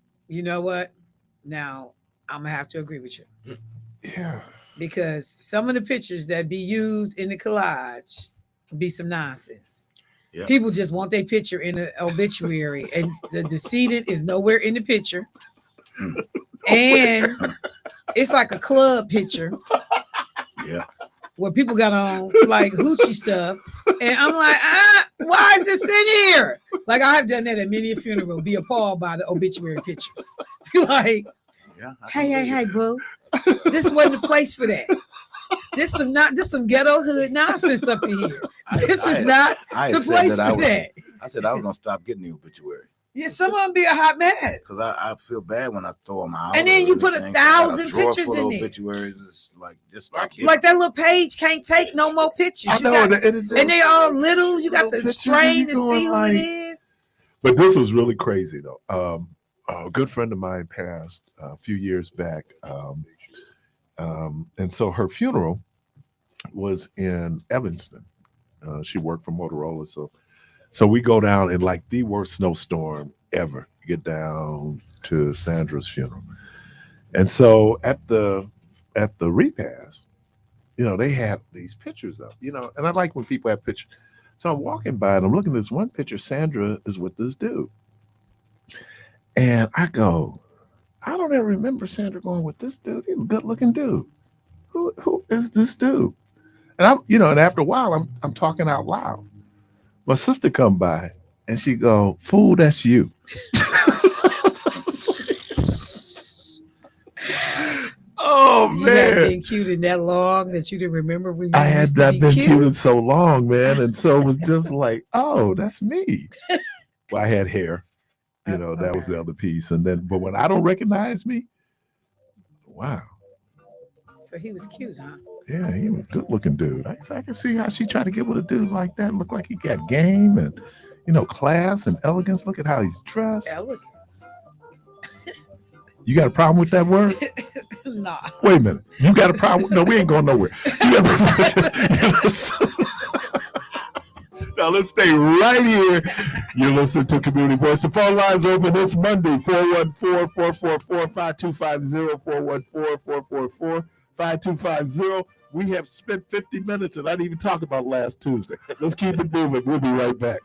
Now I'm gonna have to agree with you Yeah. because some of the pictures that be used in the collage be some nonsense. Yeah. People just want their picture in an obituary, and the decedent is nowhere in the picture, and it's like a club picture. Yeah. Where people got on like hoochie stuff, and I'm like, why is this in here? Like I have done that at many a funeral, be appalled by the obituary pictures. Like, Yeah. hey, boo, this wasn't the place for that. This some ghetto hood nonsense up in here. This is not the place for that. I said I was gonna stop getting the obituary Yeah, some of them be a hot mess. because I feel bad when I throw them out. And then or you put anything. 1,000 I got a drawer pictures full in of there. obituaries. It's like just like Like that little page can't take no more pictures. I You know, got- and they all little. You got little to pictures strain and to you see going who like- it is. But this was really crazy though. A good friend of mine passed a few years back, and so her funeral was in Evanston. She worked for Motorola, so we go down in like the worst snowstorm ever. Get down to Sandra's funeral, and so at the repast, they had these pictures up, and I like when people have pictures. So I'm walking by and I'm looking at this one picture. Sandra is with this dude. And I go, I don't ever remember Sandra going with this dude. He's a good looking dude. Who is this dude? And and after a while I'm talking out loud. My sister come by and she go, fool, that's you. Oh You hadn't man. been cute in that long that you didn't remember when you I had used to not be been cute. cute in so long, man. And so it was just like, oh, that's me. Well, I had hair. That was the other piece. And then, but when I don't recognize me, wow. So he was cute, huh? Yeah, he was a good looking dude. I can see how she tried to get with a dude like that. Look like he got game and, class and elegance. Look at how he's dressed. Elegance. You got a problem with that word? Nah. Wait a minute. You got a problem? No, we ain't going nowhere. You got Now let's stay right here. You're listening to Community Voice. The phone lines are open this Monday, 414-444-5250, 414-444-5250. We have spent 50 minutes and I didn't even talk about last Tuesday. Let's keep it moving. We'll be right back.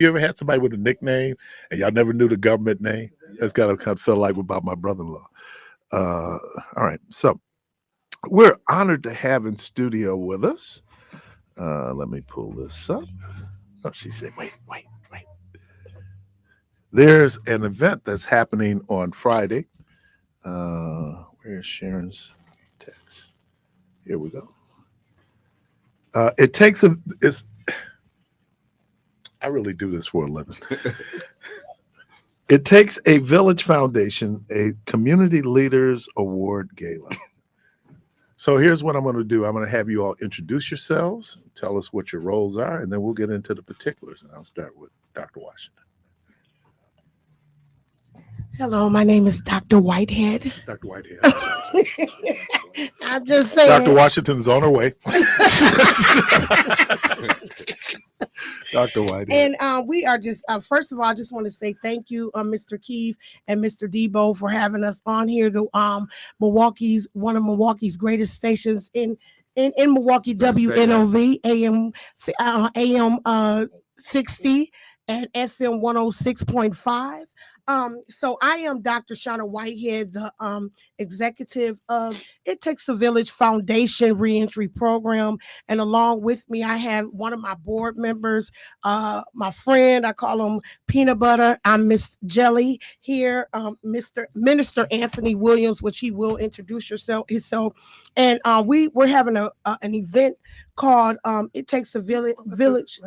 You ever had somebody with a nickname and y'all never knew the government name? That's kind of felt like about my brother-in-law. All right. So we're honored to have in studio with us. Let me pull this up. Oh, she said, wait. There's an event that's happening on Friday. Where's Sharon's text? Here we go. I really do this for a living. It Takes a Village Foundation, a Community Leaders Award Gala. So here's what I'm going to do. I'm going to have you all introduce yourselves, tell us what your roles are, and then we'll get into the particulars. And I'll start with Dr. Washington. Hello, my name is Dr. Whitehead. Dr. Whitehead. I'm just saying. Dr. Washington is on her way. Dr. Whitehead. And we are just, first of all, I just want to say thank you, Mr. Keefe and Mr. Debo for having us on here. The one of Milwaukee's greatest stations in Milwaukee, WNOV, AM 60 and FM 106.5. So I am Dr. Shauna Whitehead, the executive of It Takes a Village Foundation Reentry Program. And along with me, I have one of my board members, my friend, I call him Peanut Butter. I'm Miss Jelly here, Mr. Minister Anthony Williams, which he will introduce himself. And we're having an event called It Takes a Village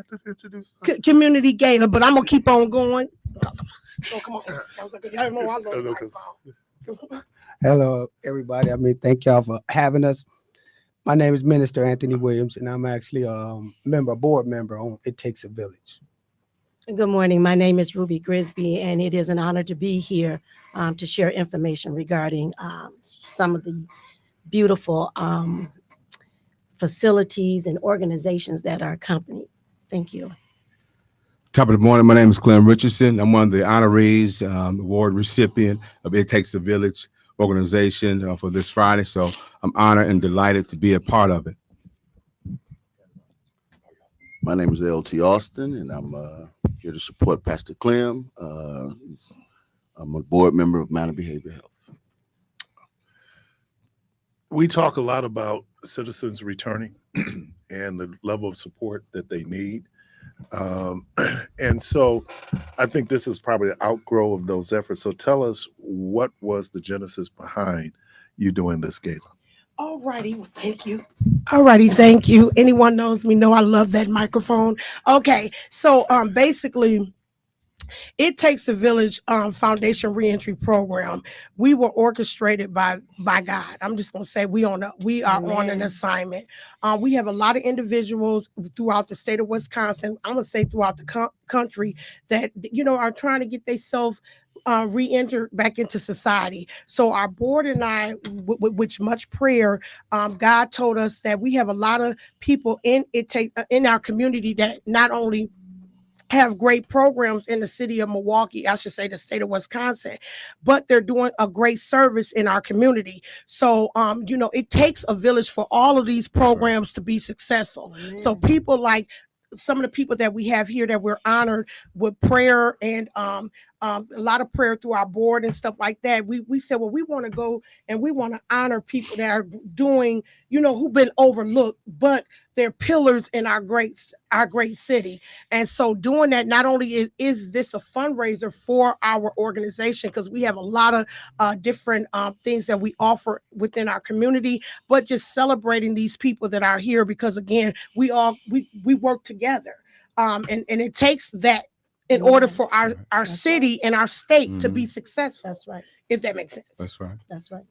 Community Gala, but I'm gonna keep on going. Oh, come on. Hello, everybody. Thank y'all for having us. My name is Minister Anthony Williams, and I'm actually a board member on It Takes a Village. Good morning. My name is Ruby Grisby, and it is an honor to be here to share information regarding some of the beautiful facilities and organizations that are accompanied. Thank you. Top of the morning, my name is Clem Richardson. I'm one of the honorees, award recipient of It Takes a Village organization for this Friday. So I'm honored and delighted to be a part of it. My name is L.T. Austin, and I'm here to support Pastor Clem. I'm a board member of Manor Behavioral Health. We talk a lot about citizens returning and the level of support that they need. And so I think this is probably an outgrow of those efforts. So tell us, what was the genesis behind you doing this gala? All righty, thank you. All righty, thank you. Anyone knows me know I love that microphone. Okay, so basically, It Takes a Village Foundation Reentry Program. We were orchestrated by God. I'm just gonna say we are on an assignment. We have a lot of individuals throughout the state of Wisconsin. I'm gonna say throughout the country that are trying to get themselves re-enter back into society. So our board and I, with much prayer, God told us that we have a lot of people in our community that not only have great programs in the city of Milwaukee, I should say the state of Wisconsin, but they're doing a great service in our community. So, it takes a village for all of these programs to be successful. Amen. So people like some of the people that we have here that we're honored with prayer and a lot of prayer through our board and stuff like that. We said, well, we want to go and we want to honor people that are doing, who've been overlooked, but they're pillars in our great city. And so doing that, not only is this a fundraiser for our organization, because we have a lot of different things that we offer within our community, but just celebrating these people that are here, because again, we work together. And it takes that in order for our city and our state to be successful. That's right. If that makes sense. That's right. That's right.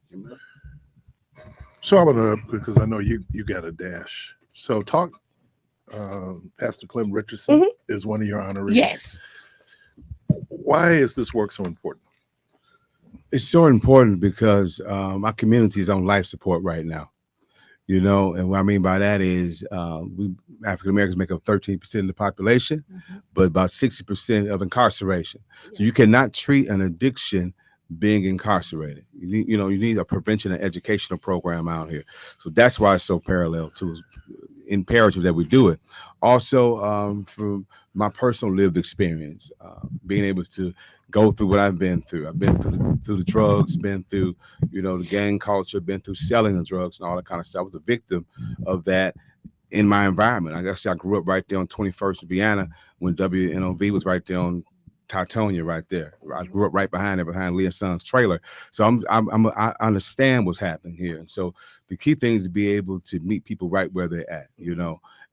So I'm gonna, because I know you got a dash. So talk, Pastor Clem Richardson is one of your honorees. Yes. Why is this work so important? It's so important because our community is on life support right now. And what I mean by that is we African Americans make up 13% of the population, but about 60% of incarceration. So you cannot treat an addiction being incarcerated. You need a prevention and educational program out here. So that's why it's so parallel to imperative that we do it. Also, from my personal lived experience, being able to go through what I've been through. I've been through the drugs, been through, the gang culture, been through selling the drugs and all that kind of stuff. I was a victim of that in my environment. I guess I grew up right there on 21st of Vienna when WNOV was right there on Titonia right there. I grew up right behind it, behind Leah Son's trailer. So I understand what's happening here. And so the key thing is to be able to meet people right where they're at,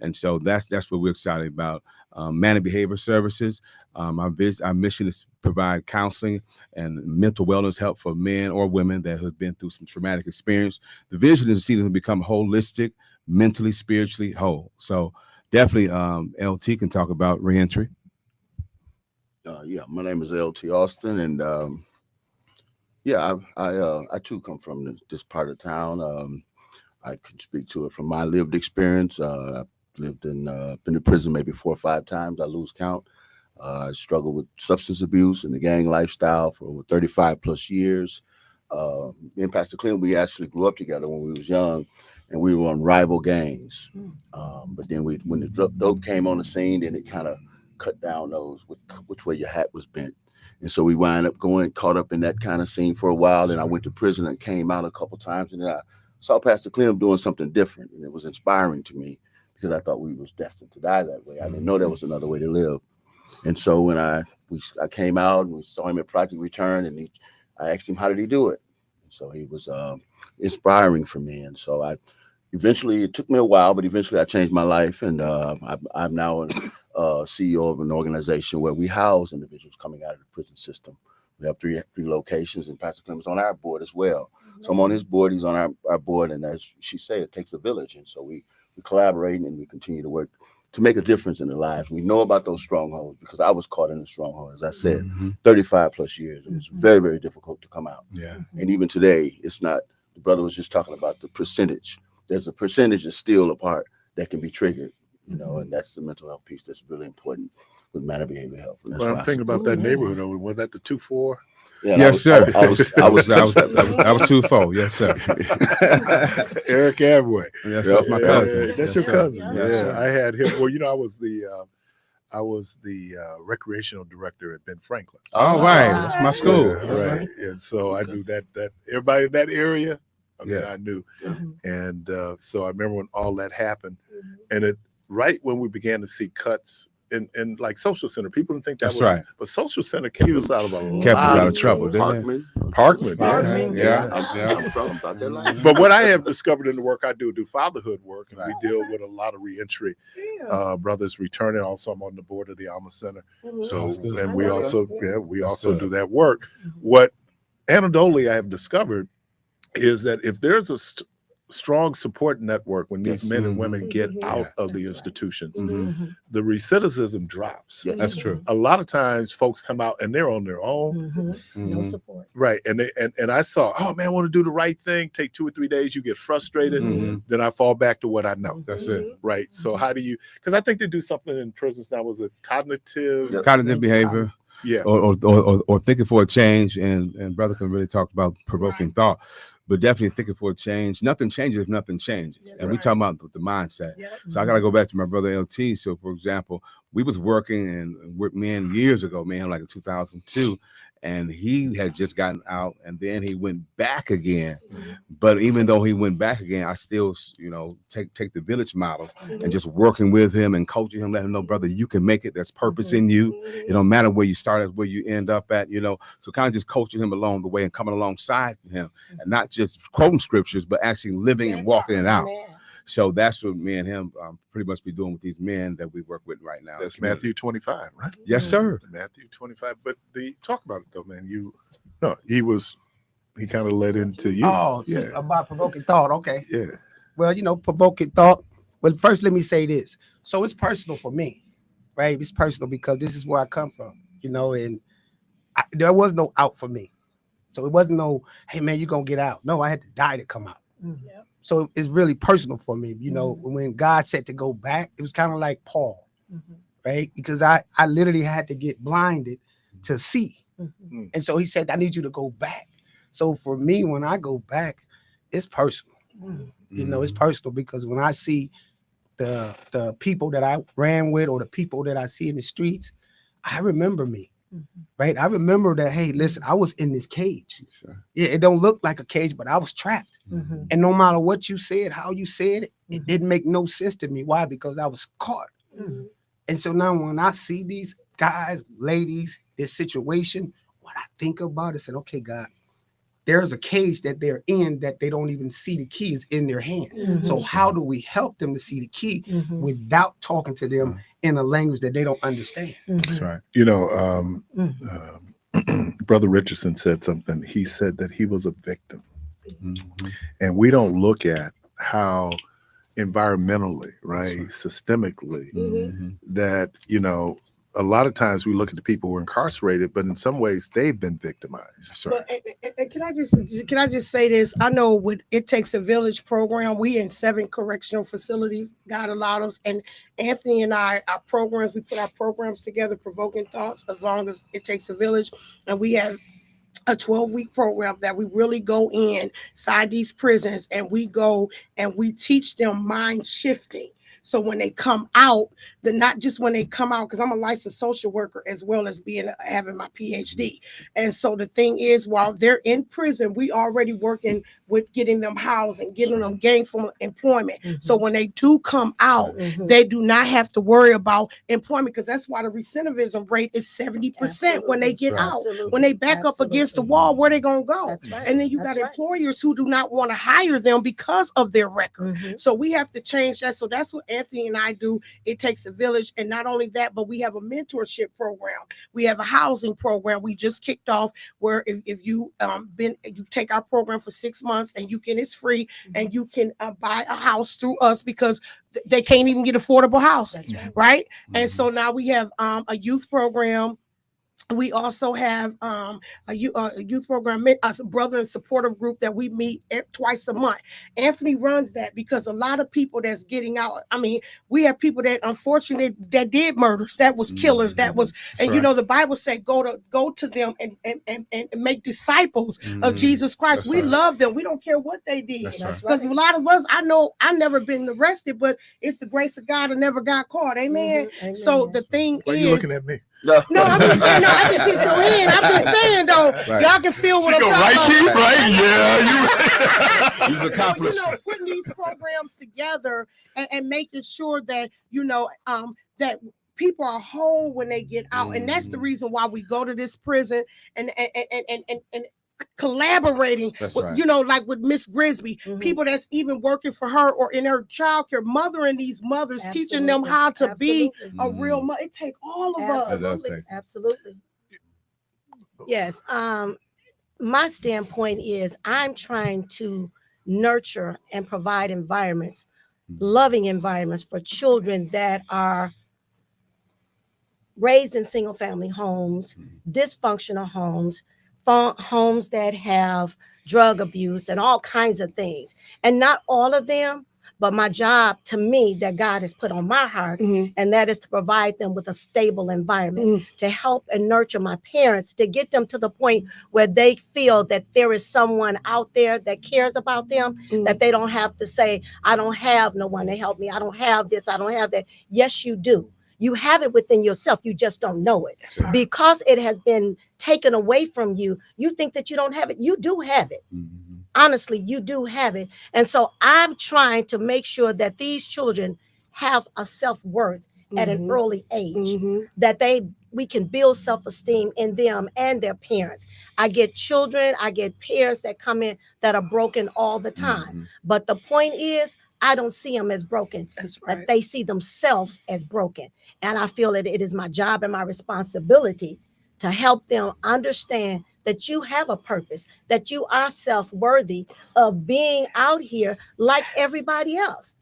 And so that's what we're excited about. Man and Behavior Services. Our mission is to provide counseling and mental wellness help for men or women that have been through some traumatic experience. The vision is to see them become holistic, mentally, spiritually whole. So definitely LT can talk about reentry. My name is LT Austin, and I too come from this part of town. I can speak to it from my lived experience. I've lived been to prison maybe 4 or 5 times. I lose count. I struggled with substance abuse and the gang lifestyle for over 35 plus years. Me and Pastor Clem, we actually grew up together when we was young, and we were on rival gangs. But then when the dope came on the scene, then it kind of cut down those which way your hat was bent. And so we wind up caught up in that kind of scene for a while. Then I went to prison and came out a couple times, and then I saw Pastor Clem doing something different, and it was inspiring to me because I thought we was destined to die that way. I didn't know there was another way to live. And so when I came out and we saw him at Project Return, and I asked him, how did he do it? And so he was inspiring for me. And so eventually, it took me a while, but eventually I changed my life, and I'm now CEO of an organization where we house individuals coming out of the prison system. We have three locations, and Pastor Clem is on our board as well. So I'm on his board, he's on our board, and as she said, it takes a village. And so we collaborate and we continue to work to make a difference in their lives. We know about those strongholds because I was caught in a stronghold, as I said, 35 plus years. It was very, very difficult to come out. Yeah. And even today, it's not, the brother was just talking about the percentage. There's a percentage that's still a part that can be triggered, and that's the mental health piece that's really important with Man and Behavior Health. But I'm thinking about that neighborhood over. Was that the 2-4? Yeah, yes, sir. I was 2-4. Yes, sir. Eric Abway. Yes, that's my cousin. That's Yes, your sir. cousin. Yes, Yeah, sir. I had him. Well, I was the recreational director at Ben Franklin. All right, that's my school. Yeah, right. And so I knew that everybody in that area, I knew. And so I remember when all that happened, and right when we began to see cuts in like social center, people didn't think that That's was right. But social center kept us out of a lot of trouble, didn't it? Parkman. Yeah. I'm from about that life. But what I have discovered in the work I do fatherhood work, and we deal with a lot of reentry brothers returning. Also, I'm on the board of the Alma Center. So, and we also do that work. What anecdotally I have discovered is that if there's a strong support network when these men and women get out of the institutions, the recidivism drops. Yes. That's true. A lot of times folks come out and they're on their own. No support. Right. And I saw, oh man, I want to do the right thing. Take 2 or 3 days, you get frustrated. Then I fall back to what I know. That's it. Right. So how do you, because I think they do something in prisons now, was it cognitive? Cognitive behavior. Yeah. Or thinking for a change, and brother can really talk about provoking thought, but definitely thinking for a change. Nothing changes if nothing changes, and we talking about the mindset. So I got to go back to my brother LT. So for example, we was working and with men years ago, man, like in 2002, and he had just gotten out, and then he went back again. But even though he went back again, I still, take the village model and just working with him and coaching him, letting him know, brother, you can make it. There's purpose in you. It don't matter where you start, where you end up at, So kind of just coaching him along the way and coming alongside him, and not just quoting scriptures, but actually living and walking it out. So that's what me and him pretty much be doing with these men that we work with right now. That's Matthew 25, right? Yes, sir. Matthew 25. But talk about it though, man. He kind of led into you. Oh, so about provoking thought. Okay. Yeah. Well, provoking thought. Well, first, let me say this. So it's personal for me, right? It's personal because this is where I come from, and there was no out for me. So it wasn't no, hey, man, you're going to get out. No, I had to die to come out. So it's really personal for me. When God said to go back, it was kind of like Paul, right? Because I literally had to get blinded to see. And so he said, I need you to go back. So for me, when I go back, it's personal. It's personal because when I see the people that I ran with or the people that I see in the streets, I remember me. Right. I remember that, hey, listen, I was in this cage. Yeah, it don't look like a cage, but I was trapped. And no matter what you said, how you said it, it didn't make no sense to me. Why? Because I was caught. And so now when I see these guys, ladies, this situation, what I think about is, okay, God, there's a cage that they're in that they don't even see the key is in their hand. So how do we help them to see the key without talking to them in a language that they don't understand? That's right. Brother Richardson said something. He said that he was a victim. And we don't look at how environmentally, right, systemically, that, a lot of times we look at the people who are incarcerated, but in some ways they've been victimized. That's right. But, can I just say this? I know with It Takes a Village program, we in 7 correctional facilities. God allowed us, and Anthony and I, our programs, we put our programs together, Provoking Thoughts, as long as It Takes a Village, and we have a 12-week program that we really go inside these prisons, and we go and we teach them mind shifting. So when they come out, not just when they come out, because I'm a licensed social worker as well as having my PhD. And so the thing is, while they're in prison, we already working with getting them housed and getting them gainful employment. So when they do come out, they do not have to worry about employment, because that's why the recidivism rate is 70% when they get out. When they back up against the wall, where they gonna go? And then you got employers who do not want to hire them because of their record. So we have to change that. So that's what Anthony and I do. It Takes a Village. And not only that, but we have a mentorship program. We have a housing program we just kicked off, where if you you take our program for 6 months, and it's free, and you can buy a house through us, because they can't even get affordable housing. Right. And so now we have a youth program. We also have a youth program, a brother and supportive group that we meet twice a month. Anthony runs that, because a lot of people that's getting out, we have people that unfortunately that did murders, that was killers, that was, and the Bible said go to them and make disciples of Jesus Christ. We love them. We don't care what they did. Because a lot of us, I know I've never been arrested, but it's the grace of God I never got caught. Amen. So the thing Why is, are you looking at me? No, I'm just saying. No, I just hit your hand. I'm just saying though, y'all can feel what I'm talking about. Right? Yeah, you've accomplished. Putting these programs together and making sure that that people are whole when they get out, and that's the reason why we go to this prison and collaborating with, like with Miss Grisby, people that's even working for her or in her childcare, mothering these mothers, teaching them how to be a real mother. It takes all of us. Absolutely. Yes. My standpoint is I'm trying to nurture and provide environments, loving environments for children that are raised in single family homes, dysfunctional homes, homes that have drug abuse and all kinds of things. And not all of them, but my job to me that God has put on my heart, and that is to provide them with a stable environment, to help and nurture my parents, to get them to the point where they feel that there is someone out there that cares about them, that they don't have to say, I don't have no one to help me. I don't have this. I don't have that. Yes, you do. You have it within yourself. You just don't know it. Because it has been taken away from you. You think that you don't have it. You do have it. Honestly, you do have it. And so I'm trying to make sure that these children have a self-worth at an early age, that we can build self-esteem in them and their parents. I get children, I get parents that come in that are broken all the time. But the point is, I don't see them as broken. But they see themselves as broken. And I feel that it is my job and my responsibility to help them understand that you have a purpose, that you are self-worthy of being out here like everybody else.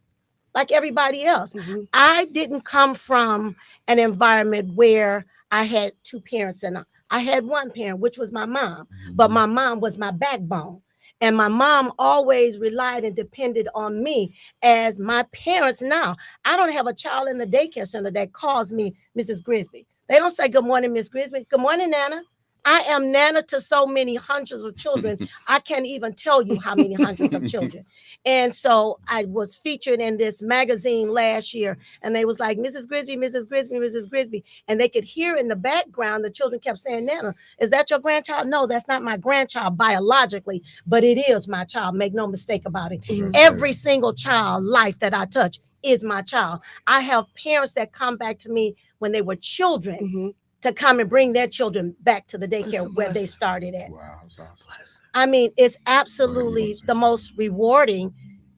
Like everybody else. I didn't come from an environment where I had 2 parents, and I had 1 parent, which was my mom, but my mom was my backbone. And my mom always relied and depended on me as my parents. Now, I don't have a child in the daycare center that calls me Mrs. Grisby. They don't say, good morning, Miss Grisby. Good morning, Nana. I am Nana to so many hundreds of children. I can't even tell you how many hundreds of children. And so I was featured in this magazine last year, and they was like, Mrs. Grisby, Mrs. Grisby, Mrs. Grisby. And they could hear in the background, the children kept saying, Nana, is that your grandchild? No, that's not my grandchild biologically, but it is my child. Make no mistake about it. Every single child life that I touch is my child. I have parents that come back to me when they were children to come and bring their children back to the daycare where they started at. Wow, that's awesome. I mean, it's absolutely the most rewarding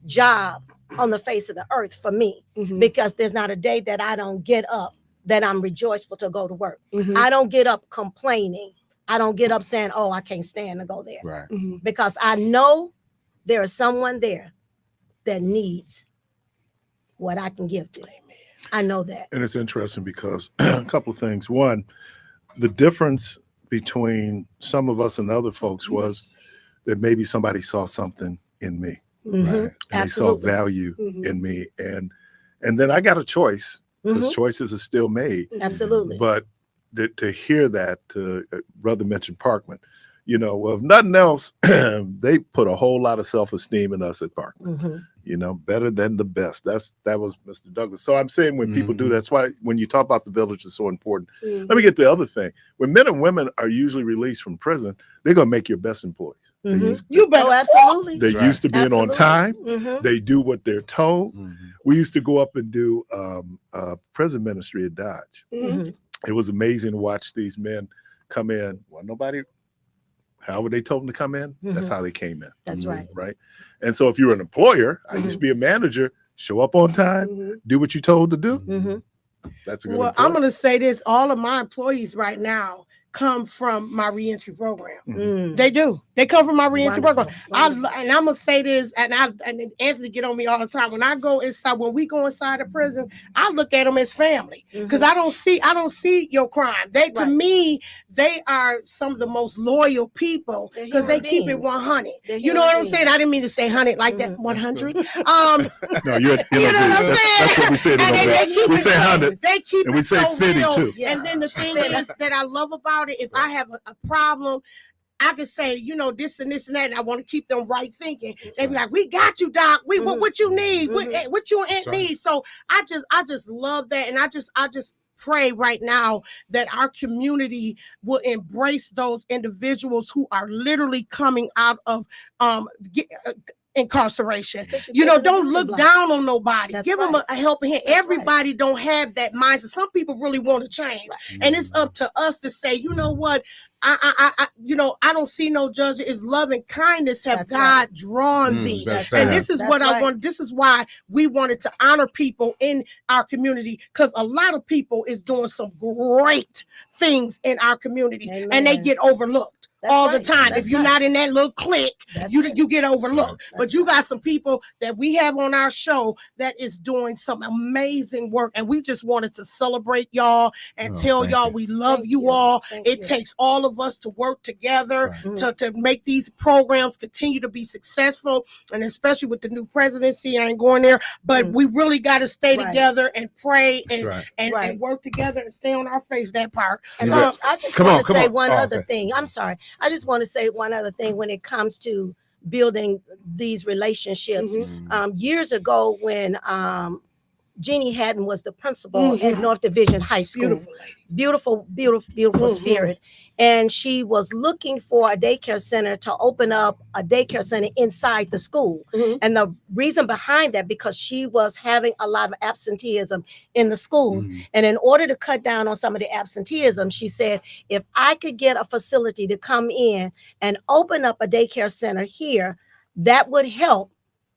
job on the face of the earth for me, because there's not a day that I don't get up that I'm rejoiceful to go to work. I don't get up complaining. I don't get up saying, oh, I can't stand to go there. Right. Because I know there is someone there that needs what I can give to. Amen. I know that. And it's interesting because a couple of things. One, the difference between some of us and other folks was that maybe somebody saw something in me, right? And they saw value in me. And then I got a choice, because choices are still made. Absolutely. But to hear that, brother mentioned Parkman, you know, well, if nothing else, they put a whole lot of self-esteem in us at Parkman. You know, better than the best. That was Mr. Douglas. So I'm saying when people do that's why when you talk about the village is so important. Let me get the other thing. When men and women are usually released from prison, they're gonna make your best employees. You better. Absolutely. They're used to being on time. They do what they're told. We used to go up and do prison ministry at Dodge. It was amazing to watch these men come in. Well, nobody, however they told them to come in, that's how they came in. That's right. Right. And so if you're an employer, I used to be a manager, show up on time, do what you're told to do. That's a good Well, I'm going to say this. All of my employees right now come from my reentry program. They do. They come from my reentry program. And I'm gonna say this, and Anthony get on me all the time. When I go inside, when we go inside the prison, I look at them as family, because I don't see your crime. To me, they are some of the most loyal people, because they keep it 100. You know what I'm saying? I didn't mean to say 100 like that. 100. No, you know what I'm saying? That's what we said. We say 100. They keep and we it say so 50 real. too. And then the thing is that I love about it, if I have a problem, I can say, you know, this and this and that, and I want to keep them right thinking. They be like, "We got you, Doc. What you need? What you and Aunt need?" So I just love that, and I just pray right now that our community will embrace those individuals who are literally coming out of incarceration. You know, don't look down on nobody. Give them a helping hand. Everybody don't have that mindset. Some people really want to change, and it's up to us to say, you know what, I don't see no judge. It's love and kindness have God drawn thee, and this is what I want. This is why we wanted to honor people in our community, because a lot of people is doing some great things in our community, and they get overlooked. All the time. If you're not in that little clique, you get overlooked. But you got some people that we have on our show that is doing some amazing work. And we just wanted to celebrate y'all and tell y'all we love you all. It takes all of us to work together to make these programs continue to be successful. And especially with the new presidency, I ain't going there, but we really got to stay together and pray and work together and stay on our face, that part. And I just want to say one other thing. I'm sorry. I just want to say one other thing when it comes to building these relationships. Years ago, when Jeannie Haddon was the principal at North Division High School, beautiful spirit. And she was looking for a daycare center to open up a daycare center inside the school. And the reason behind that, because she was having a lot of absenteeism in the schools. And in order to cut down on some of the absenteeism, she said, if I could get a facility to come in and open up a daycare center here, that would help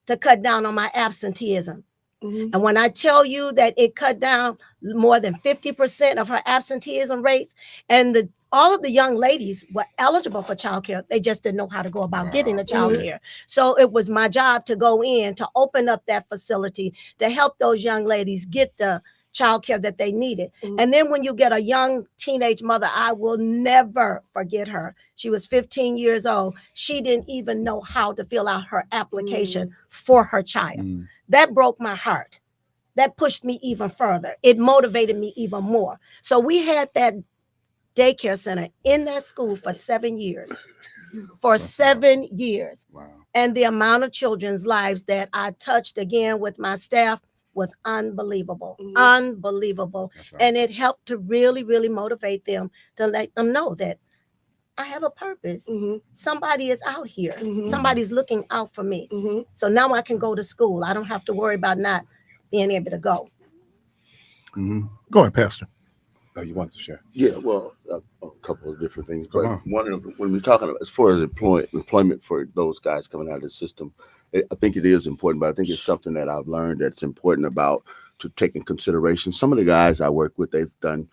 to cut down on my absenteeism. And when I tell you that it cut down more than 50% of her absenteeism rates, and all of the young ladies were eligible for childcare, they just didn't know how to go about getting the childcare. So it was my job to go in to open up that facility to help those young ladies get the childcare that they needed. And then when you get a young teenage mother, I will never forget her. She was 15 years old. She didn't even know how to fill out her application for her child. That broke my heart. That pushed me even further. It motivated me even more. So we had that daycare center in that school for 7 years. For That's 7 years. Wow. And the amount of children's lives that I touched again with my staff was unbelievable. Unbelievable. That's awesome. And it helped to really, really motivate them to let them know that I have a purpose. Somebody is out here. Somebody's looking out for me. So now I can go to school. I don't have to worry about not being able to go. Go ahead, Pastor. Oh, you want to share? Yeah, well, a couple of different things. Come But on. one of them, when we're talking about, as far as employment for those guys coming out of the system, I think it is important, but I think it's something that I've learned that's important about to take in consideration. Some of the guys I work with, they've done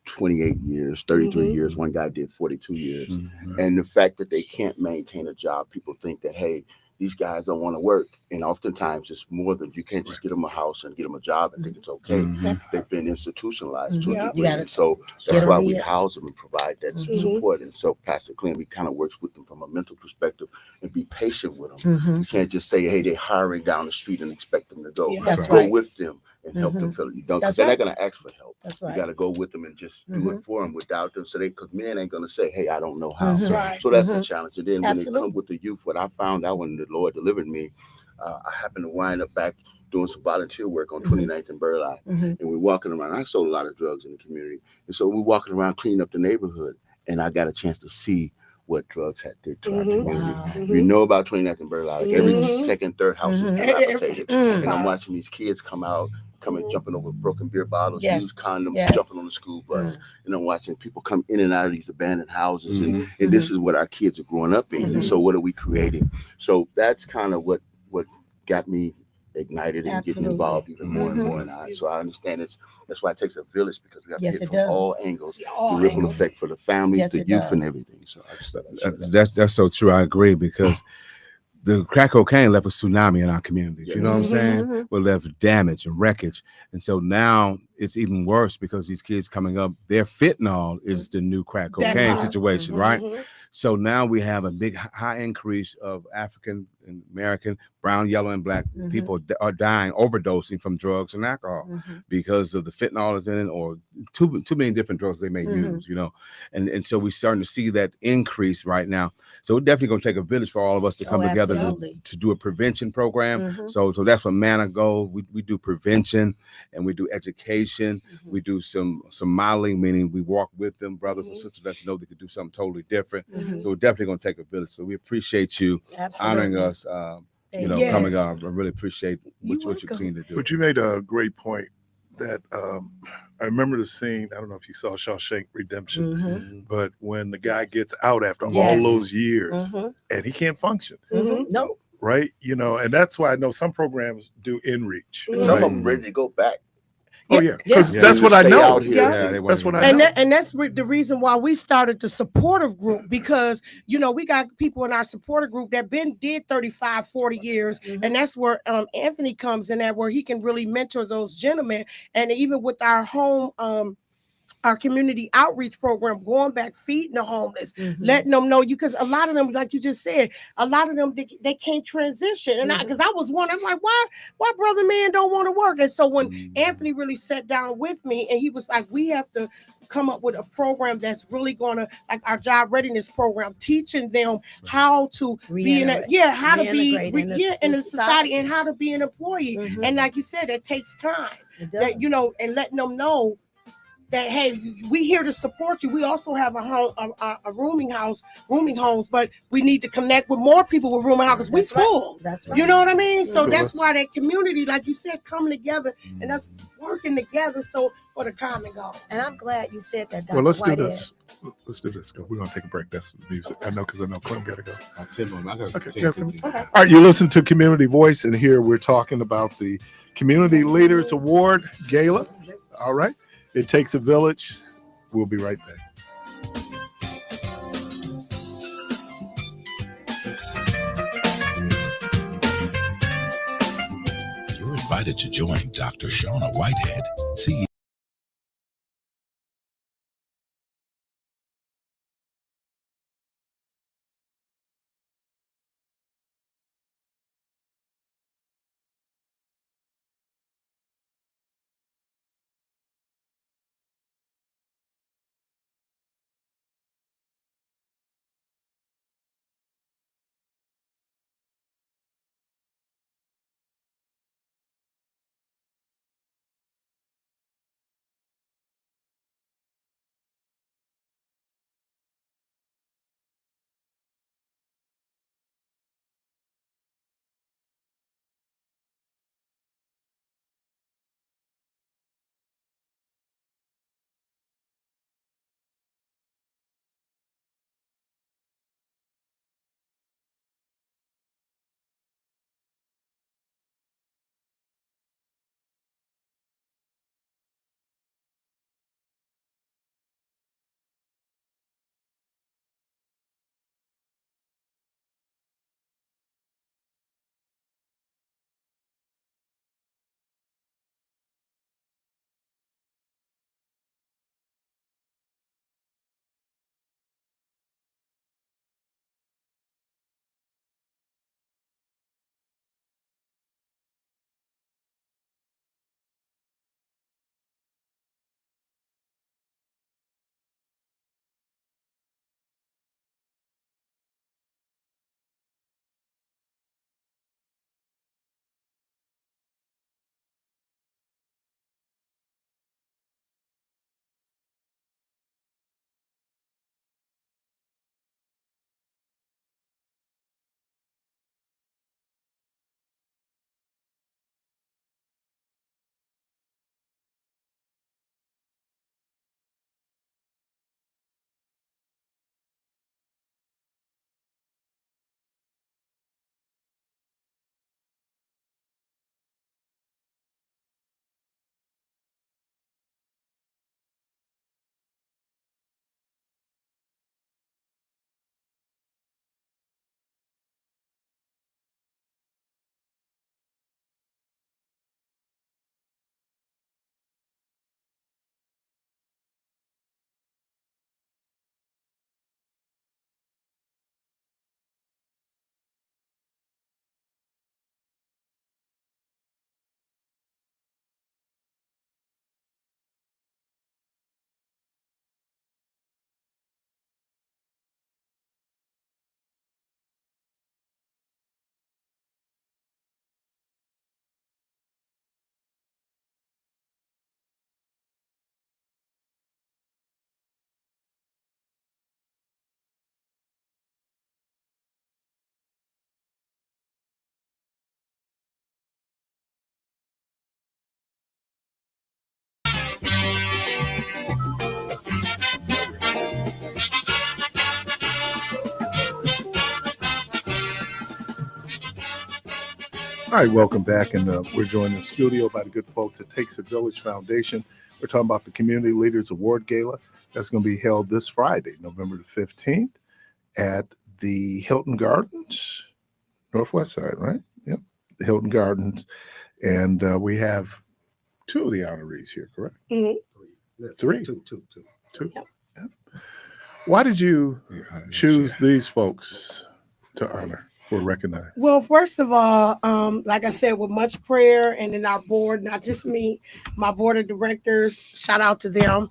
28 years, 33 years. One guy did 42 years. And the fact that they can't maintain a job, people think that, hey, these guys don't want to work. And oftentimes it's more than, you can't just get them a house and get them a job and think it's okay. They've been institutionalized to a degree. And so that's why we house them and provide that support. And so Pastor Clint, we kind of works with them from a mental perspective and be patient with them. You can't just say, hey, they're hiring down the street and expect them to go. That's Go right. with them and help them feel it. You don't, That's they're right. not going to ask for help. That's You right. got to go with them and just do it for them without them. So because men ain't going to say, hey, I don't know how. Right. So that's a challenge. And then when it Absolutely. comes with the youth, what I found out when the Lord delivered me, I happened to wind up back doing some volunteer work on 29th and Burleigh. And we're walking around. I sold a lot of drugs in the community. And so we're walking around cleaning up the neighborhood. And I got a chance to see what drugs had did to our community. You know about 29th and Burleigh. Like every second, third house is dilapidated. And I'm watching these kids coming jumping over broken beer bottles, used condoms, jumping on the school bus. And I'm watching people come in and out of these abandoned houses. And this is what our kids are growing up in. And so what are we creating? So that's kind of what got me ignited and getting involved even more and more. And so I understand that's why it takes a village, because we have to hit from all angles, the ripple effect for the families, the youth, and everything. So I just thought I'd share that. That's so true. I agree, because the crack cocaine left a tsunami in our communities. You know what I'm saying? We left damage and wreckage. And so now it's even worse, because these kids coming up, their fentanyl is the new crack cocaine situation, right? So now we have a big high increase of African and American, brown, yellow, and black people are dying, overdosing from drugs and alcohol because of the fentanyl is in it, or too many different drugs they may use, you know. And so we're starting to see that increase right now. So we're definitely going to take a village for all of us to come together to do a prevention program. So that's what MANA goes. We do prevention and we do education. We do some modeling, meaning we walk with them, brothers and sisters, let them know they could do something totally different. So we're definitely going to take a village. So we appreciate you honoring us, coming up. I really appreciate what you continue to do. But you made a great point that I remember the scene. I don't know if you saw Shawshank Redemption, but when the guy gets out after all those years and he can't function. No. Right? You know, and that's why I know some programs do in-reach. Some of them ready to go back. Oh yeah, because that's what I know. That's what I know. And that's the reason why we started the supportive group, because we got people in our supportive group that did 35, 40 years, and that's where Anthony comes in, at where he can really mentor those gentlemen. And even with our home our community outreach program, going back, feeding the homeless, letting them know because a lot of them, like you just said, a lot of them they can't transition. And because I was wondering, I'm like, why brother man don't want to work? And so when Anthony really sat down with me and he was like, we have to come up with a program that's really gonna, like our job readiness program, teaching them how to be in the society and how to be an employee. And like you said, that takes time. That and letting them know that, hey, we here to support you. We also have a home, a rooming homes, but we need to connect with more people with rooming houses. We full. That's right. You know what I mean? So that's why that community, like you said, coming together and us working together for the common goal. And I'm glad you said that, Dr. Well, let's do Whitehead. this. Let's do this. We're going to take a break. That's music. I know, because I know Clem got to go. Okay. All right, you listen to Community Voice, and here we're talking about the Community Leaders Award Gala. All right. It takes a village. We'll be right back. You're invited to join Dr. Shauna Whitehead, CEO All right, welcome back. And we're joined in the studio by the good folks at Takes a Village Foundation. We're talking about the Community Leaders Award Gala. That's going to be held this Friday, November the 15th at the Hilton Gardens, Northwest side, right? Yep, the Hilton Gardens. And we have two of the honorees here, correct? Mm-hmm. Three. Two. Yep. Yep. Why did you choose these folks to honor or recognize? Well, first of all, like I said, with much prayer, and then our board, not just me, my board of directors, shout out to them.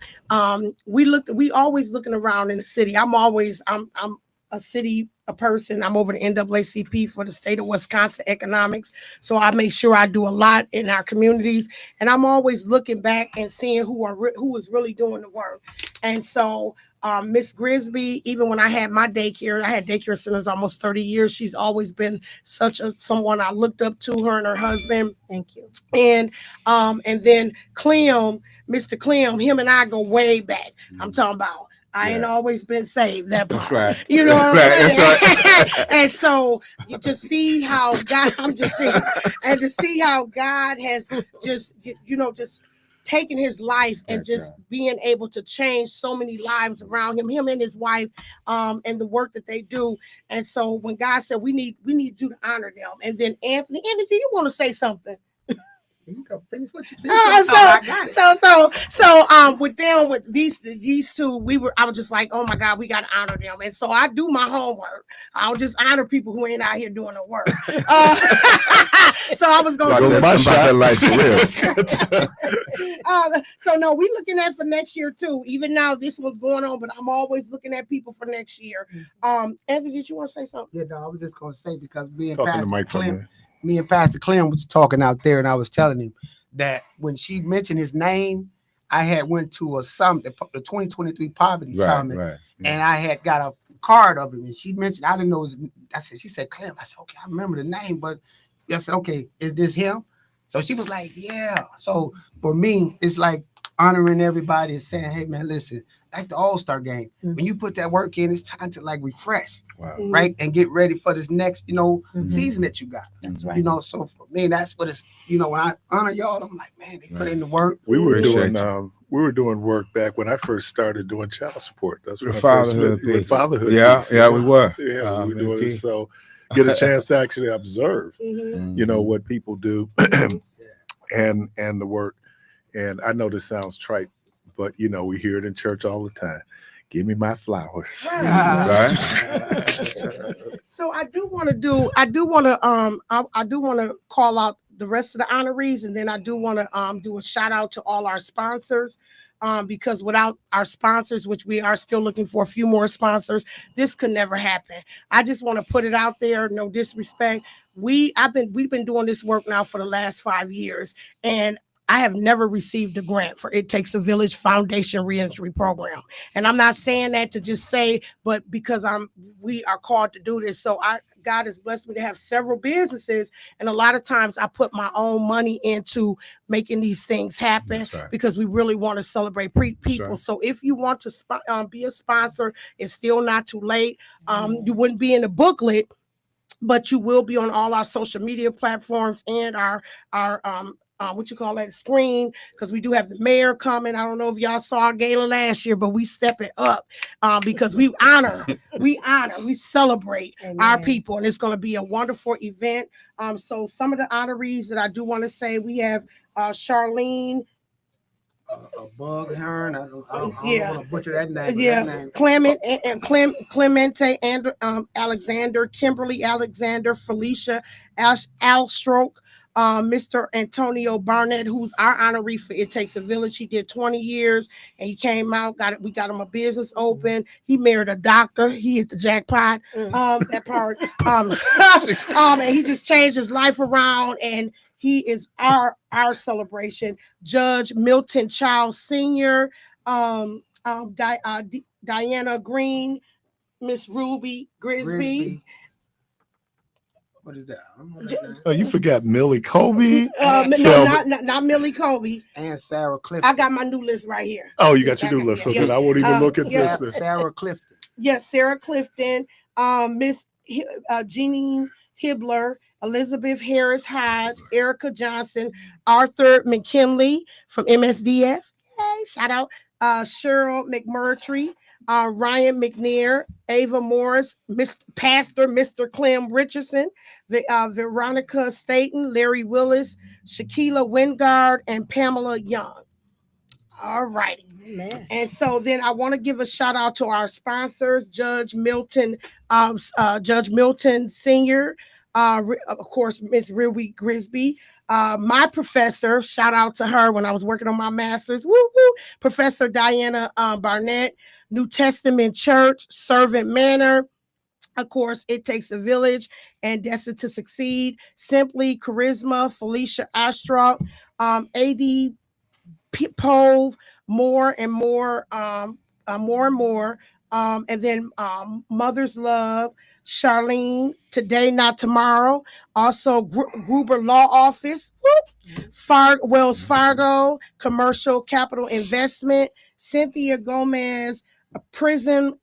We always looking around in the city. I'm a city person. I'm over the NAACP for the state of Wisconsin economics. So I make sure I do a lot in our communities, and I'm always looking back and seeing who is really doing the work. And so Miss Grisby, even when I had my daycare, I had daycare centers almost 30 years. She's always been someone I looked up to, her and her husband. Thank you. And then Clem, Mr. Clem, him and I go way back. I'm talking about I ain't always been saved. That part. That's right. You know what I'm saying? That's right. And so you just see how God, and to see how God has just taking his life and just being able to change so many lives around him and his wife, and the work that they do. And so when God said we need you to honor them, and then Anthony, do you want to say something? You go finish what you finish. With them, with these two, I was just like, oh my God, we got to honor them. And so I do my homework. I'll just honor people who ain't out here doing the work. So I was going to do my shot. So no, we looking at for next year too. Even now, this one's going on, but I'm always looking at people for next year. Anthony, did you want to say something? Yeah, no, I was just going to say, because me and Pastor Clem was talking out there, and I was telling him that when she mentioned his name, I had went to a summit, the 2023 Poverty Summit, and I had got a card of him, and she mentioned, I didn't know she said Clem. I said, okay, I remember the name, but I said, okay, is this him? So she was like, yeah. So for me, it's like honoring everybody and saying, hey man, listen, like the All-Star game, when you put that work in, it's time to like refresh, right? And get ready for this next, season that you got. That's right. So for me, that's what it's, when I honor y'all, I'm like, man, they put in the work. We were doing work back when I first started doing child support. That's when fatherhood. Fatherhood. Yeah, we were. Yeah, we were doing it. So get a chance to actually observe, what people do and the work. And I know this sounds trite, but we hear it in church all the time. Give me my flowers. Right. So I do want to call out the rest of the honorees, and then I do want to do a shout out to all our sponsors, because without our sponsors, which we are still looking for a few more sponsors, this could never happen. I just want to put it out there, no disrespect. We've been doing this work now for the last 5 years, and I have never received a grant for It Takes a Village Foundation Reentry Program. And I'm not saying that to just say, but because we are called to do this. So God has blessed me to have several businesses. And a lot of times I put my own money into making these things happen, because we really want to celebrate people. So if you want to be a sponsor, it's still not too late. You wouldn't be in the booklet, but you will be on all our social media platforms and our screen, because we do have the mayor coming. I don't know if y'all saw our gala last year, but we step it up because we celebrate our people, and it's going to be a wonderful event. So some of the honorees that I do want to say, we have Charlene. A bug hearn. I don't want to butcher that name. Yeah, that name. Clemente and Alexander, Kimberly Alexander, Felicia Alstroke, Mr. Antonio Barnett, who's our honoree for It Takes a Village. He did 20 years, and he came out. We got him a business open. He married a doctor. He hit the jackpot. That part. And he just changed his life around, and he is our celebration. Judge Milton Child Sr., Diana Green, Miss Ruby Grisby. What is that? Oh, you forgot Millie Colby? No, not Millie Colby. And Sarah Clifton. I got my new list right here. Oh, you got your new list. So then I won't even look at this. Sarah Clifton. Yes, Sarah Clifton, Miss Jeanine Hibbler, Elizabeth Harris Hodge, Erica Johnson, Arthur McKinley from MSDF. Yay, shout out. Cheryl McMurtry, Ryan McNair, Ava Morris, Pastor Mr. Clem Richardson, Veronica Staten, Larry Willis, Shaquila Wingard, and Pamela Young. All righty. Man. And so then I want to give a shout out to our sponsors, Judge Milton Senior, of course, Miss Rilwy Grisby, my professor, shout out to her when I was working on my master's, woo woo, Professor Diana Barnett, New Testament Church, Servant Manor, of course, It Takes a Village, and Destined to Succeed, Simply, Charisma, Felicia Astrop, AD Pove, more and more, and then Mother's Love, Charlene, Today Not Tomorrow, also Gruber Law Office, Wells Fargo, Commercial Capital Investment, Cynthia Gomez, Prison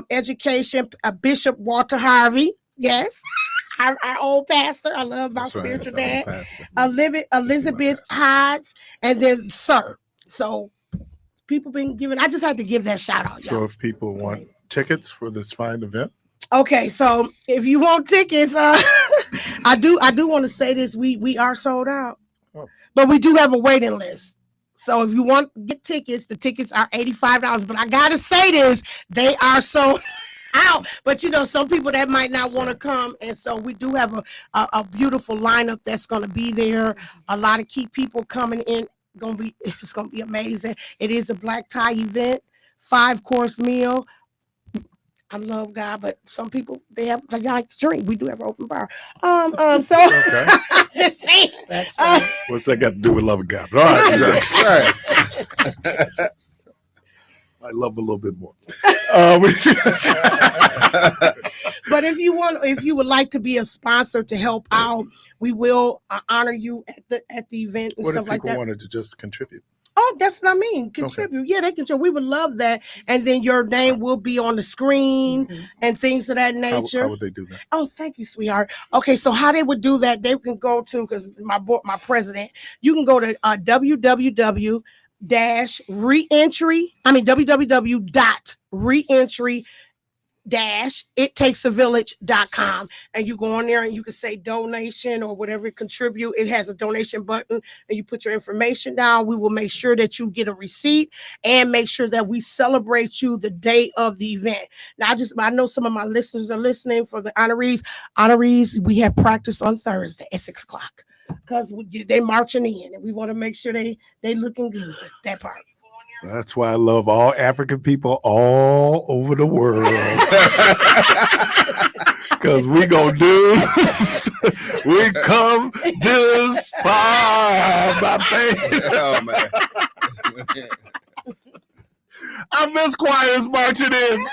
Education, Bishop Walter Harvey, yes. Our old pastor, I love my spiritual dad, Elizabeth Hodge, and then Sir. So people been giving, I just had to give that shout out. So if people want tickets for this fine event. Okay, so if you want tickets, I do want to say this, we are sold out. But we do have a waiting list. So if you want to get tickets, the tickets are $85. But I gotta say this, they are sold out. But some people that might not want to come, and so we do have a beautiful lineup that's going to be there. A lot of key people coming in. It's gonna be amazing. It is a black tie event, 5-course meal. I love God, but some people they like to drink. We do have an open bar. So Okay. just saying. That's right. What's that got to do with loving God? All right. I love a little bit more. But if you would like to be a sponsor to help out, we will honor you at the event and What stuff if like people that. wanted to just contribute? Oh, that's what I mean. Contribute. Yeah, they contribute. We would love that. And then your name will be on the screen and things of that nature. How would they do that? Oh, thank you, sweetheart. Okay, so how they would do that, they can go to, because my president, you can go to www.reentry.ittakesavillage.com, and you go on there and you can say donation or whatever, contribute. It has a donation button, and you put your information down. We will make sure that you get a receipt and make sure that we celebrate you the day of the event. Now, I know some of my listeners are listening for the honorees. We have practice on Thursday at 6:00 because they marching in, and we want to make sure they looking good. That part. That's why I love all African people all over the world. Because we come this far, my baby. Oh, man. I miss choirs marching in.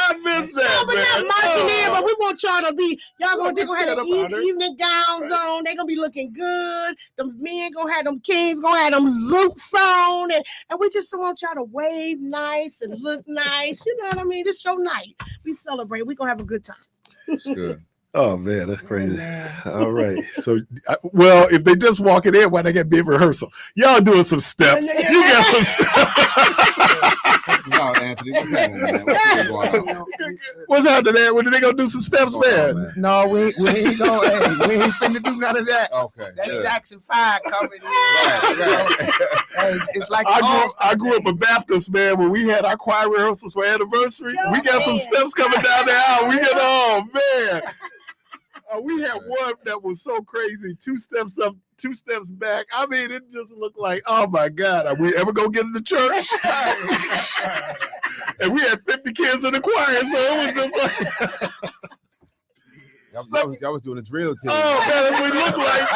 I miss that. No, but man. not marching in, but we want y'all to be, they're gonna have the about it. evening gowns on. They're gonna be looking good. The men gonna have them kings, gonna have them zoots on, and we just want y'all to wave nice and look nice. You know what I mean? This show night. We celebrate. We're gonna have a good time. That's good. Oh man, that's crazy. All right. So, well, if they just walking in, why they got big rehearsal? Y'all doing some steps. You got some steps. No, Anthony, what's happening, man? What's going on? What's happening there? When are they gonna do some steps, man? No, we ain't gonna. Hey, we ain't finna do none of that. Okay. That's good. Jackson 5 coming in. Hey, it's like I grew up a Baptist, man. When we had our choir rehearsals for anniversary, we got some steps coming down the aisle. We got, oh man. We had one that was so crazy, 2 steps up, 2 steps back. I mean, it just looked like, oh my God, are we ever gonna get in the church? And we had 50 kids in the choir, so it was just like Y'all was doing a drill team. oh man, that's what it looked like.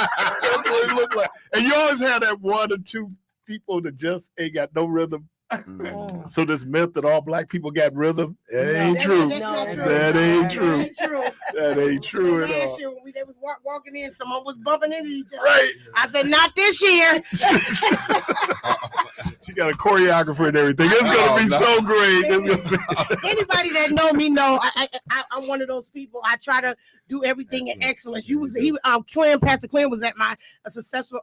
That's what it looked like. And you always have that 1 or 2 people that just ain't got no rhythm. So this myth that all black people got rhythm, it ain't true. That ain't true. That ain't true at all. Last year when they was walking in, someone was bumping into each other. Right. I said, not this year. She got a choreographer and everything. It's gonna be so great. It's gonna be- Anybody that know me know I'm one of those people. I try to do everything in excellence. Pastor Clint was at my a successful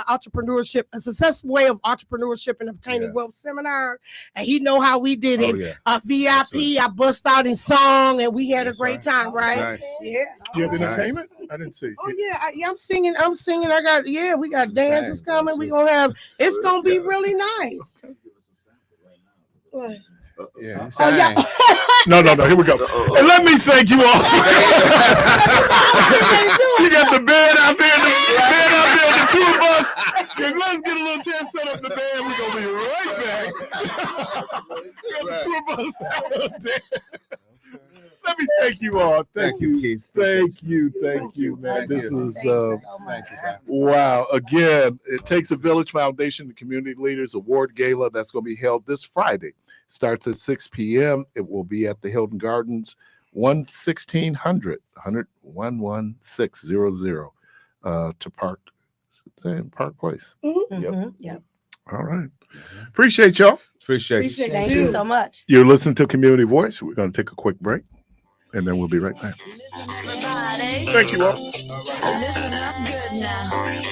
entrepreneurship, a successful way of entrepreneurship and obtaining wealth seminar, and he know how we did it. VIP, I bust out in song, and we had a great time, right? Nice. Yeah. You have entertainment? I didn't see. Oh yeah, I'm singing. We got dances coming. We gonna have. It's gonna be really nice. What? Yeah. Oh yeah. No. Here we go. And let me thank you all. She got the bed out there. The tour bus. Yeah, let's get a little chance set up the band. We're gonna be right back. We got the tour bus out there. Let me thank you all. Thank you, Keith. Thank you, man. This was Thank you, man. wow. Again, it takes a village foundation, the community leaders award gala that's going to be held this Friday. Starts at 6 p.m. It will be at the Hilton Gardens, 11600 11600 to Park Place. Yep. All right. Appreciate y'all. Appreciate you. Thank you so much. You're listening to Community Voice. We're going to take a quick break, and then we'll be right back. Thank you all. Listen up good now.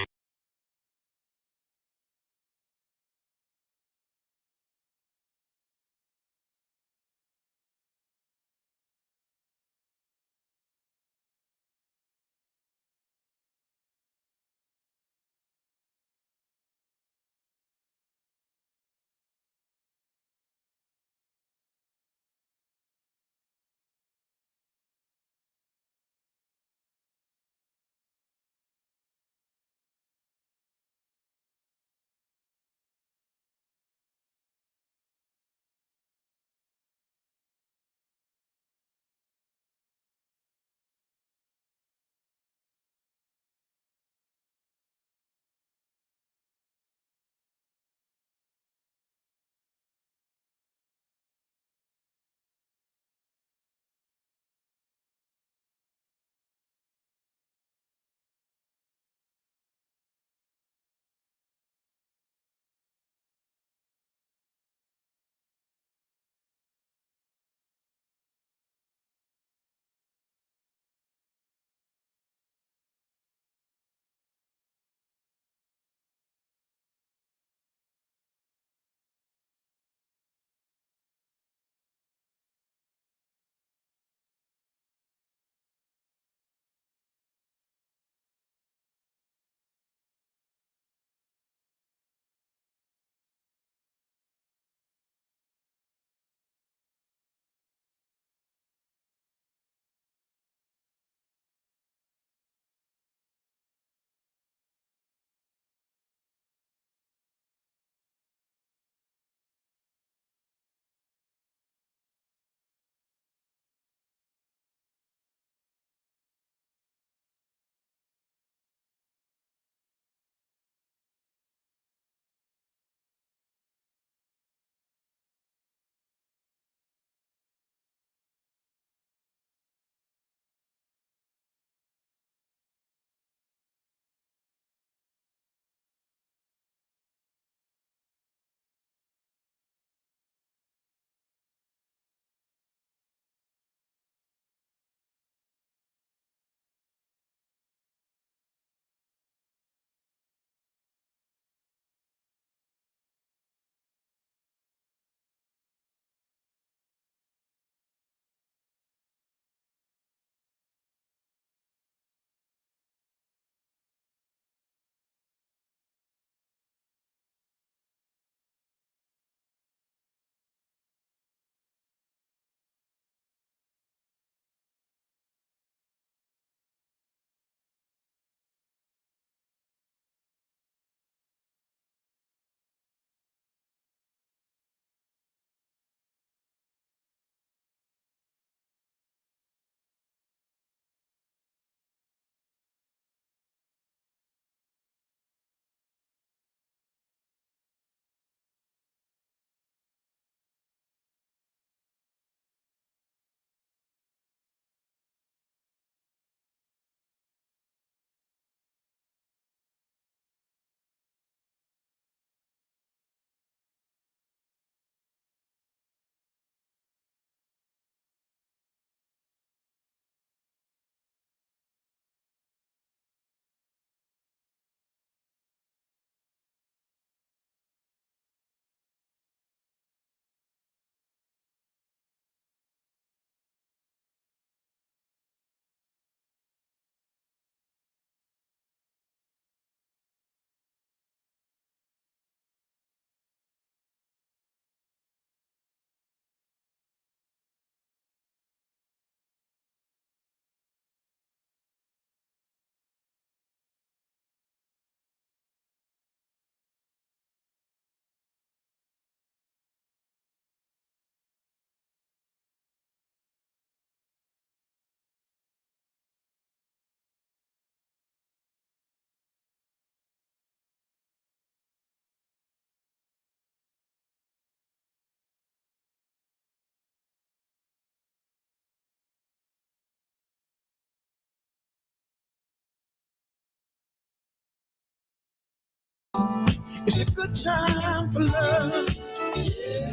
It's a good time for love. Yeah.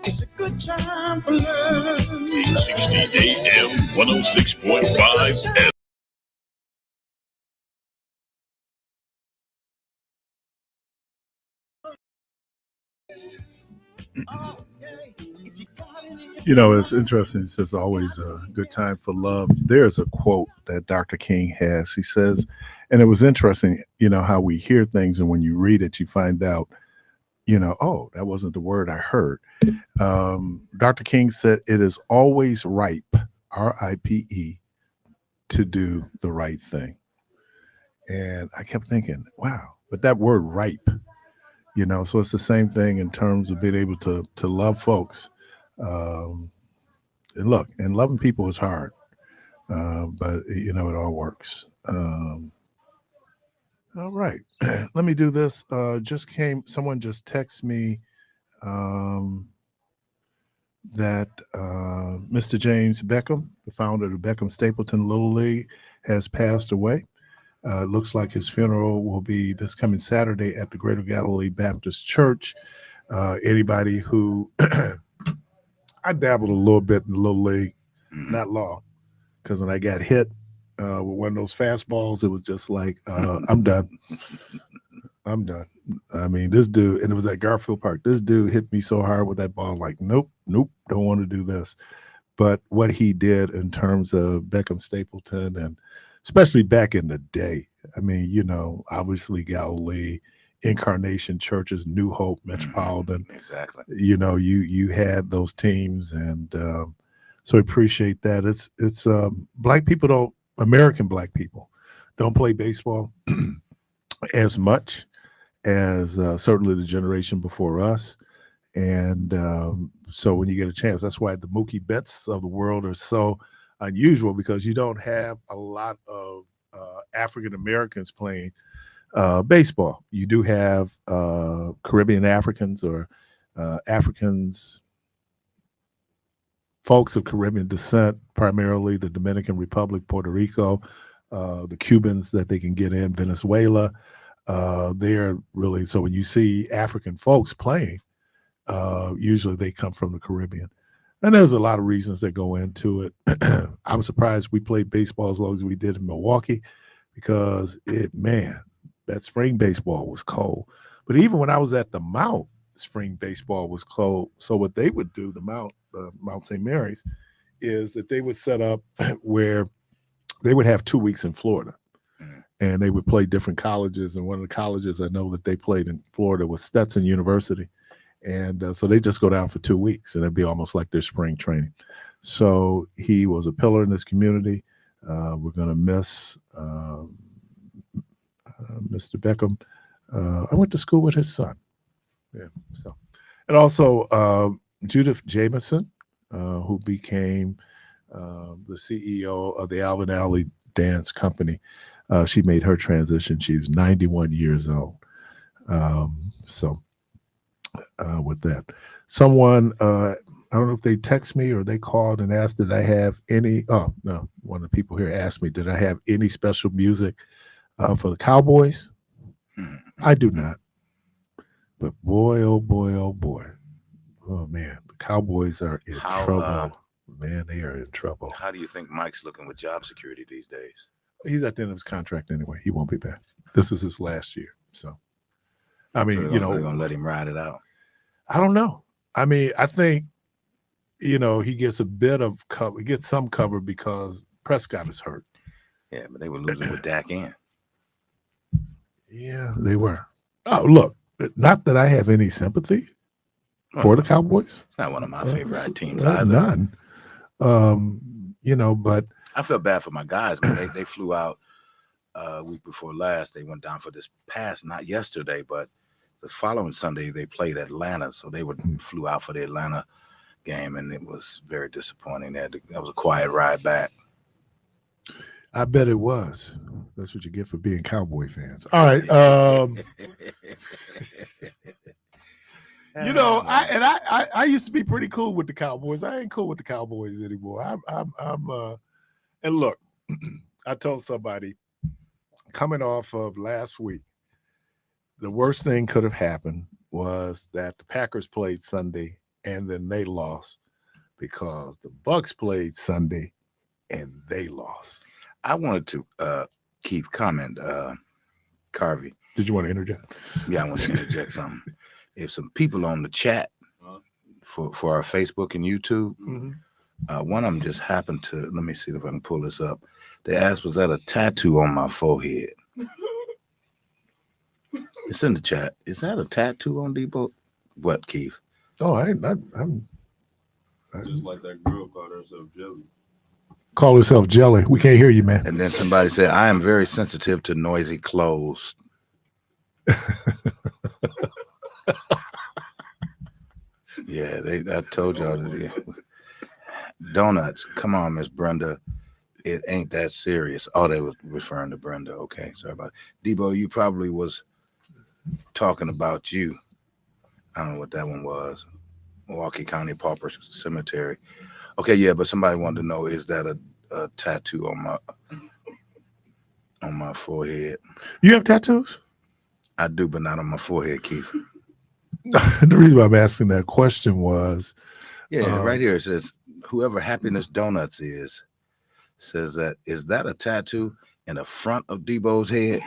It's a good time for love. 60 AM 106.5 FM. You know, it's interesting. It says always a good time for love. There's a quote that Dr. King has. He says, and it was interesting, you know, how we hear things, and when you read it, you find out, you know, oh, that wasn't the word I heard. Dr. King said, it is always ripe, RIPE, to do the right thing. And I kept thinking, wow, but that word ripe, you know, so it's the same thing in terms of being able to love folks. Um, and look, and loving people is hard, but you know, it all works. All right, let me do this. Someone just texted me that Mr. James Beckham, the founder of the Beckham Stapleton Little League, has passed away. It looks like his funeral will be this coming Saturday at the Greater Galilee Baptist Church. Anybody who I dabbled a little bit in the Little League, not long, because when I got hit with one of those fastballs, it was just like, I'm done. I'm done. I mean, this dude, and it was at Garfield Park. This dude hit me so hard with that ball, like, nope, don't want to do this. But what he did in terms of Beckham Stapleton, and especially back in the day, I mean, you know, obviously Galilee, Incarnation Churches, New Hope, Metropolitan. Exactly. You know, you had those teams, and so I appreciate that. It's black people don't, American black people don't play baseball as much as certainly the generation before us. And so when you get a chance, that's why the Mookie Betts of the world are so unusual, because you don't have a lot of African Americans playing baseball. You do have Caribbean Africans or Africans, folks of Caribbean descent, primarily the Dominican Republic, Puerto Rico, the Cubans that they can get in, Venezuela. They're really, so when you see African folks playing, usually they come from the Caribbean. And there's a lot of reasons that go into it. I'm surprised we played baseball as long as we did in Milwaukee, because that spring baseball was cold. But even when I was at the Mount, spring baseball was cold. So what they would do, the Mount St. Mary's, is that they would set up where they would have 2 weeks in Florida. And they would play different colleges. And one of the colleges I know that they played in Florida was Stetson University. And so they just go down for 2 weeks, and it'd be almost like their spring training. So he was a pillar in this community. We're going to miss Mr. Beckham. I went to school with his son. Yeah. So, and also Judith Jameson, who became the CEO of the Alvin Alley Dance Company. She made her transition. She was 91 years old. With that, someone, I don't know if they text me or they called and asked, did I have any, oh no, one of the people here asked me, did I have any special music for the Cowboys? I do not. But boy, oh boy, oh boy. Oh man, the Cowboys are in trouble. Man, they are in trouble. How do you think Mike's looking with job security these days? He's at the end of his contract anyway. He won't be back. This is his last year. So, I mean, they're gonna let him ride it out. I don't know. I mean, I think, you know, he gets a bit of cover. He gets some cover because Prescott is hurt. Yeah, but they were losing with Dak in. Yeah, they were. Oh, look, not that I have any sympathy for the Cowboys. It's not one of my favorite teams either. None. You know, but I feel bad for my guys. Man. They flew out week before last. They went down for this past, not yesterday, but the following Sunday they played Atlanta. So they flew out for the Atlanta game, and it was very disappointing. That was a quiet ride back. I bet it was. That's what you get for being Cowboy fans. All right. You know, I used to be pretty cool with the Cowboys. I ain't cool with the Cowboys anymore. And look, I told somebody coming off of last week, the worst thing could have happened was that the Packers played Sunday and then they lost because the Bucks played Sunday and they lost. I wanted to Keith comment, Carvey. Did you want to interject? Yeah, I want to interject something. If some people on the chat for our Facebook and YouTube, one of them just happened to, let me see if I can pull this up. They asked, was that a tattoo on my forehead? It's in the chat. Is that a tattoo on Debo? What, Keith? Oh, I'm Just like that girl called herself Jelly. call herself Jelly. We can't hear you, man. And then somebody said, I am very sensitive to noisy clothes. Yeah, I told y'all that. Donuts. Come on, Miss Brenda. It ain't that serious. Oh, they were referring to Brenda. Okay, sorry about it. Debo, you probably was talking about you. I don't know what that one was. Milwaukee County Pauper Cemetery. Okay, yeah, but somebody wanted to know, is that a tattoo on my forehead? You have tattoos? I do, but not on my forehead, Keith. The reason why I'm asking that question was, Yeah, right here it says, whoever Happiness Donuts says that, is that a tattoo in the front of Debo's head?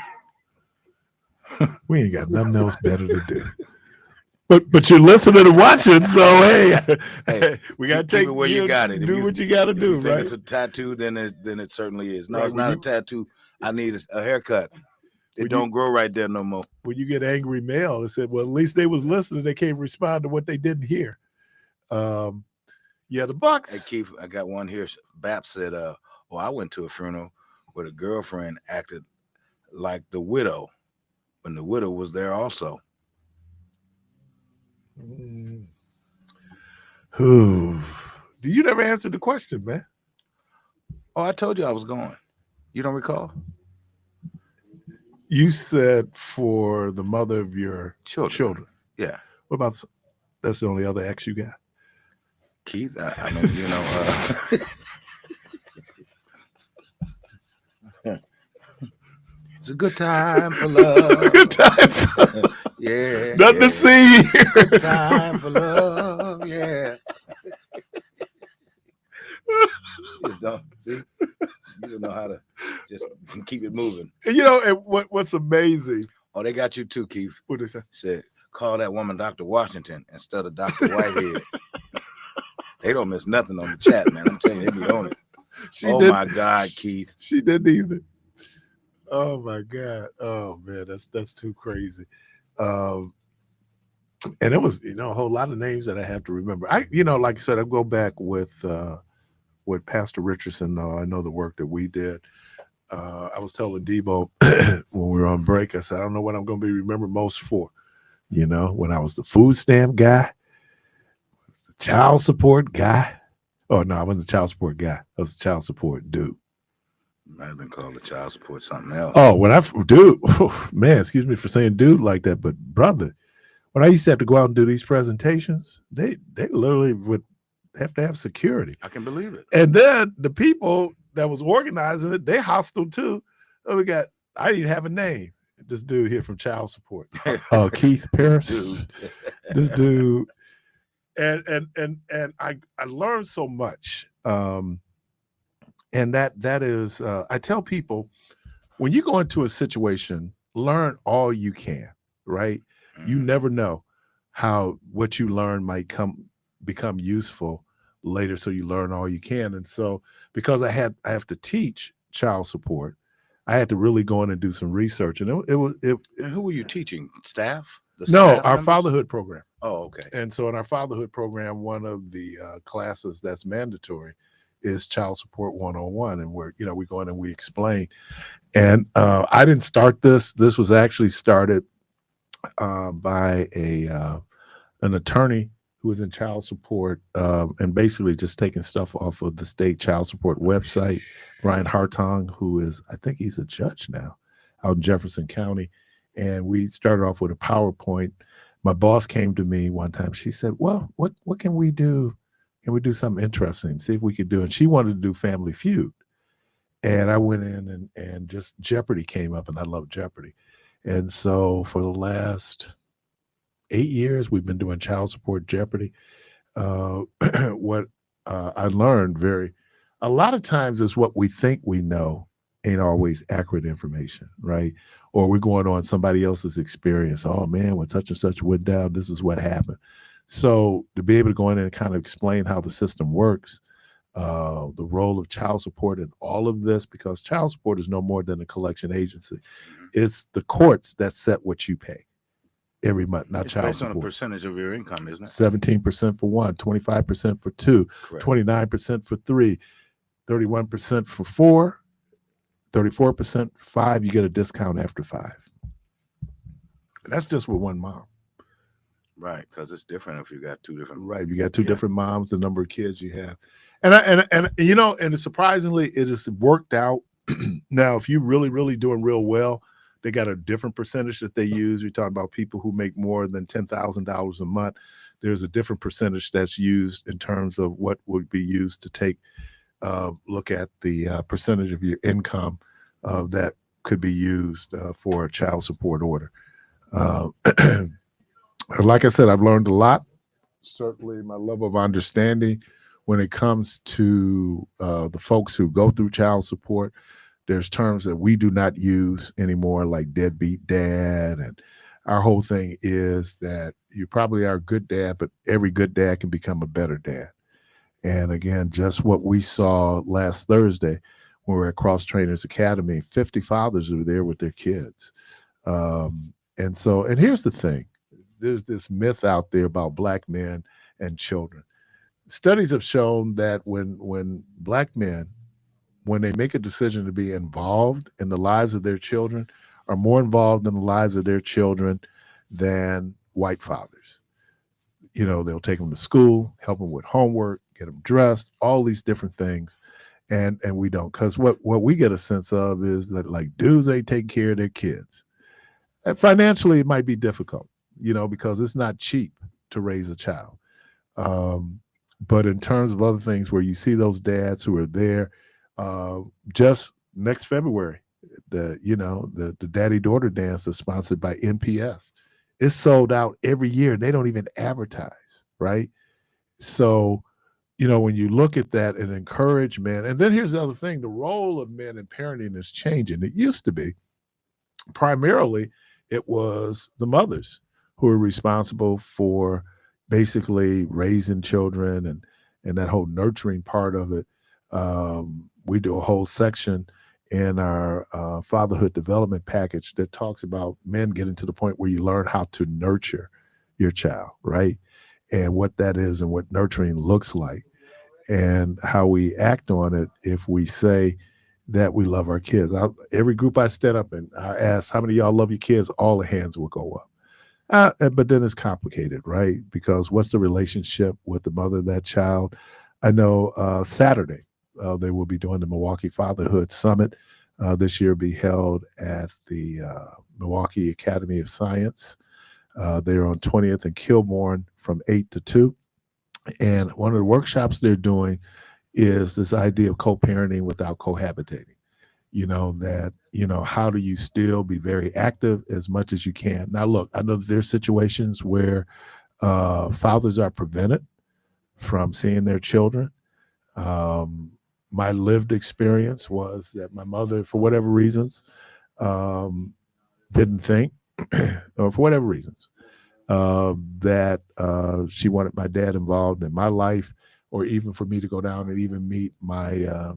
we ain't got nothing else better to do. But you're listening and watching, so hey, we gotta keep take it where you got it. Do what you gotta If do, you think right? it's a tattoo, then it certainly is. No, Right, it's when not you- a tattoo. I need a haircut. It When don't you- grow right there no more. When you get angry mail, it said, well, at least they was listening. They can't respond to what they didn't hear. Yeah, the Hey Bucks. Keith, I got one here. Bap said, I went to a funeral where the girlfriend acted like the widow when the widow was there also. Who? You never answered the question, man. Oh, I told you I was going. You don't recall? You said for the mother of your children. Yeah. What about that's the only other ex you got? Keith, I mean, it's a good time for love. Good time. Yeah. Nothing to see here. Good time for love. Yeah. You just don't see. You don't know how to just keep it moving. You know, and what's amazing? Oh, they got you too, Keith. What they say? Said, call that woman Dr. Washington instead of Dr. Whitehead. They don't miss nothing on the chat, man. I'm telling you, they be on it. My God, Keith. She didn't either. Oh my God. Oh man, that's too crazy. And it was, a whole lot of names that I have to remember. Like I said, I go back with Pastor Richardson, though. I know the work that we did. I was telling Debo when we were on break, I said, I don't know what I'm going to be remembered most for. When I was the food stamp guy, I was the child support guy. Oh, no, I wasn't the child support guy. I was the child support dude. Might have been called the child support something else. Oh, man, excuse me for saying dude like that, but brother, when I used to have to go out and do these presentations, they literally would have to have security. I can believe it. And then the people that was organizing it, they hostile too. So I didn't even have a name. This dude here from child support, Keith Parris. This dude, and I learned so much. And that is, I tell people, when you go into a situation, learn all you can, right? You never know how what you learn might become useful later. So you learn all you can. And so because I have to teach child support, I had to really go in and do some research. And And who were you teaching? Staff? Our Members? fatherhood program. Oh, okay. And so in our fatherhood program, one of the classes that's mandatory is Child Support 101. And we go in and we explain. And I didn't start this. This was actually started by an attorney who was in child support and basically just taking stuff off of the state child support website. Brian Hartong, I think he's a judge now out in Jefferson County. And we started off with a PowerPoint. My boss came to me one time. She said, well, what can we do? Can we do something interesting? See if we could do it. And she wanted to do Family Feud. And I went in and just Jeopardy came up, and I love Jeopardy. And so for the last 8 years, we've been doing child support Jeopardy. What I learned a lot of times is what we think we know ain't always accurate information, right? Or we're going on somebody else's experience. Oh man, when such and such went down, this is what happened. So to be able to go in and kind of explain how the system works, the role of child support in all of this, because child support is no more than a collection agency. It's the courts that set what you pay every month, not It's child based on a support. percentage of your income, isn't it? 17% for one, 25% for two, Correct. 29% for three, 31% for four, 34% for five. You get a discount after five. That's just with one mom. Right, because it's different if you got two different. Right. You got two Yeah. different moms, the number of kids you have. And you know, and surprisingly, it has worked out. Now, if you really doing real well, they got a different percentage that they use. We're talking about people who make more than $10,000 a month. There's a different percentage that's used in terms of what would be used to take look at the percentage of your income that could be used for a child support order. Like I said, I've learned a lot. Certainly my level of understanding when it comes to the folks who go through child support. There's terms that we do not use anymore, like deadbeat dad. And our whole thing is that you probably are a good dad, but every good dad can become a better dad. And again, just what we saw last Thursday when we were at Cross Trainers Academy, 50 fathers were there with their kids. And here's the thing. There's this myth out there about black men and children. Studies have shown that when black men, when they make a decision to be involved in the lives of their children, are more involved in the lives of their children than white fathers. You know, they'll take them to school, help them with homework, get them dressed, all these different things. And we don't, because what we get a sense of is that like dudes ain't taking care of their kids. And financially, it might be difficult, you know, because it's not cheap to raise a child. But in terms of other things where you see those dads who are there, just next February, the daddy-daughter dance is sponsored by NPS. It's sold out every year. They don't even advertise, right? So, you know, when you look at that and encourage men, and then here's the other thing, the role of men in parenting is changing. It used to be primarily it was the mothers who were responsible for basically raising children and that whole nurturing part of it. We do a whole section in our fatherhood development package that talks about men getting to the point where you learn how to nurture your child, right? And what that is and what nurturing looks like and how we act on it if we say that we love our kids. Every group I stand up and I ask, how many of y'all love your kids? All the hands will go up. But then it's complicated, right? Because what's the relationship with the mother of that child? I know Saturday, they will be doing the Milwaukee Fatherhood Summit. This year be held at the Milwaukee Academy of Science. They're on 20th and Kilbourne from 8 to 2. And one of the workshops they're doing is this idea of co-parenting without cohabitating. You know, that, you know, how do you still be very active as much as you can? Now, look, I know that there's situations where fathers are prevented from seeing their children. My lived experience was that my mother, for whatever reasons, didn't think, or for whatever reasons, that she wanted my dad involved in my life, or even for me to go down and even meet my,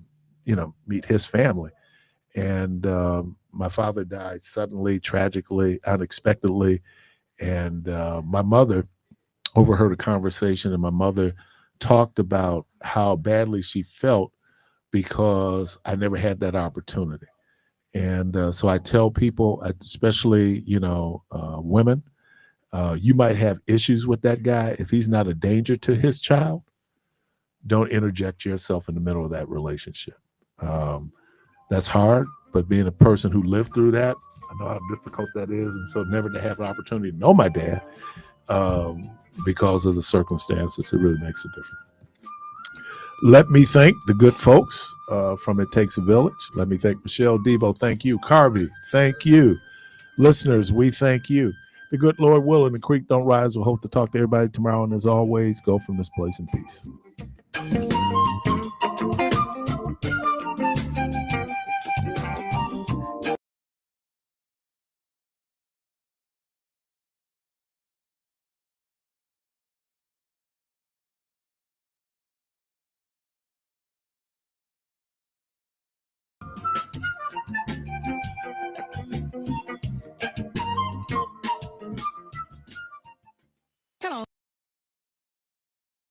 meet his family. And my father died suddenly, tragically, unexpectedly. And my mother overheard a conversation, and my mother talked about how badly she felt because I never had that opportunity. And so I tell people, especially, women, you might have issues with that guy. If he's not a danger to his child, don't interject yourself in the middle of that relationship. That's hard, but being a person who lived through that, I know how difficult that is. And so never to have an opportunity to know my dad because of the circumstances, it really makes a difference. Let me thank the good folks from It Takes a Village. Let me thank Michelle Devo. Thank you. Carvey, thank you. Listeners, we thank you. The good Lord willing, the creek don't rise. We'll hope to talk to everybody tomorrow. And as always, go from this place in peace.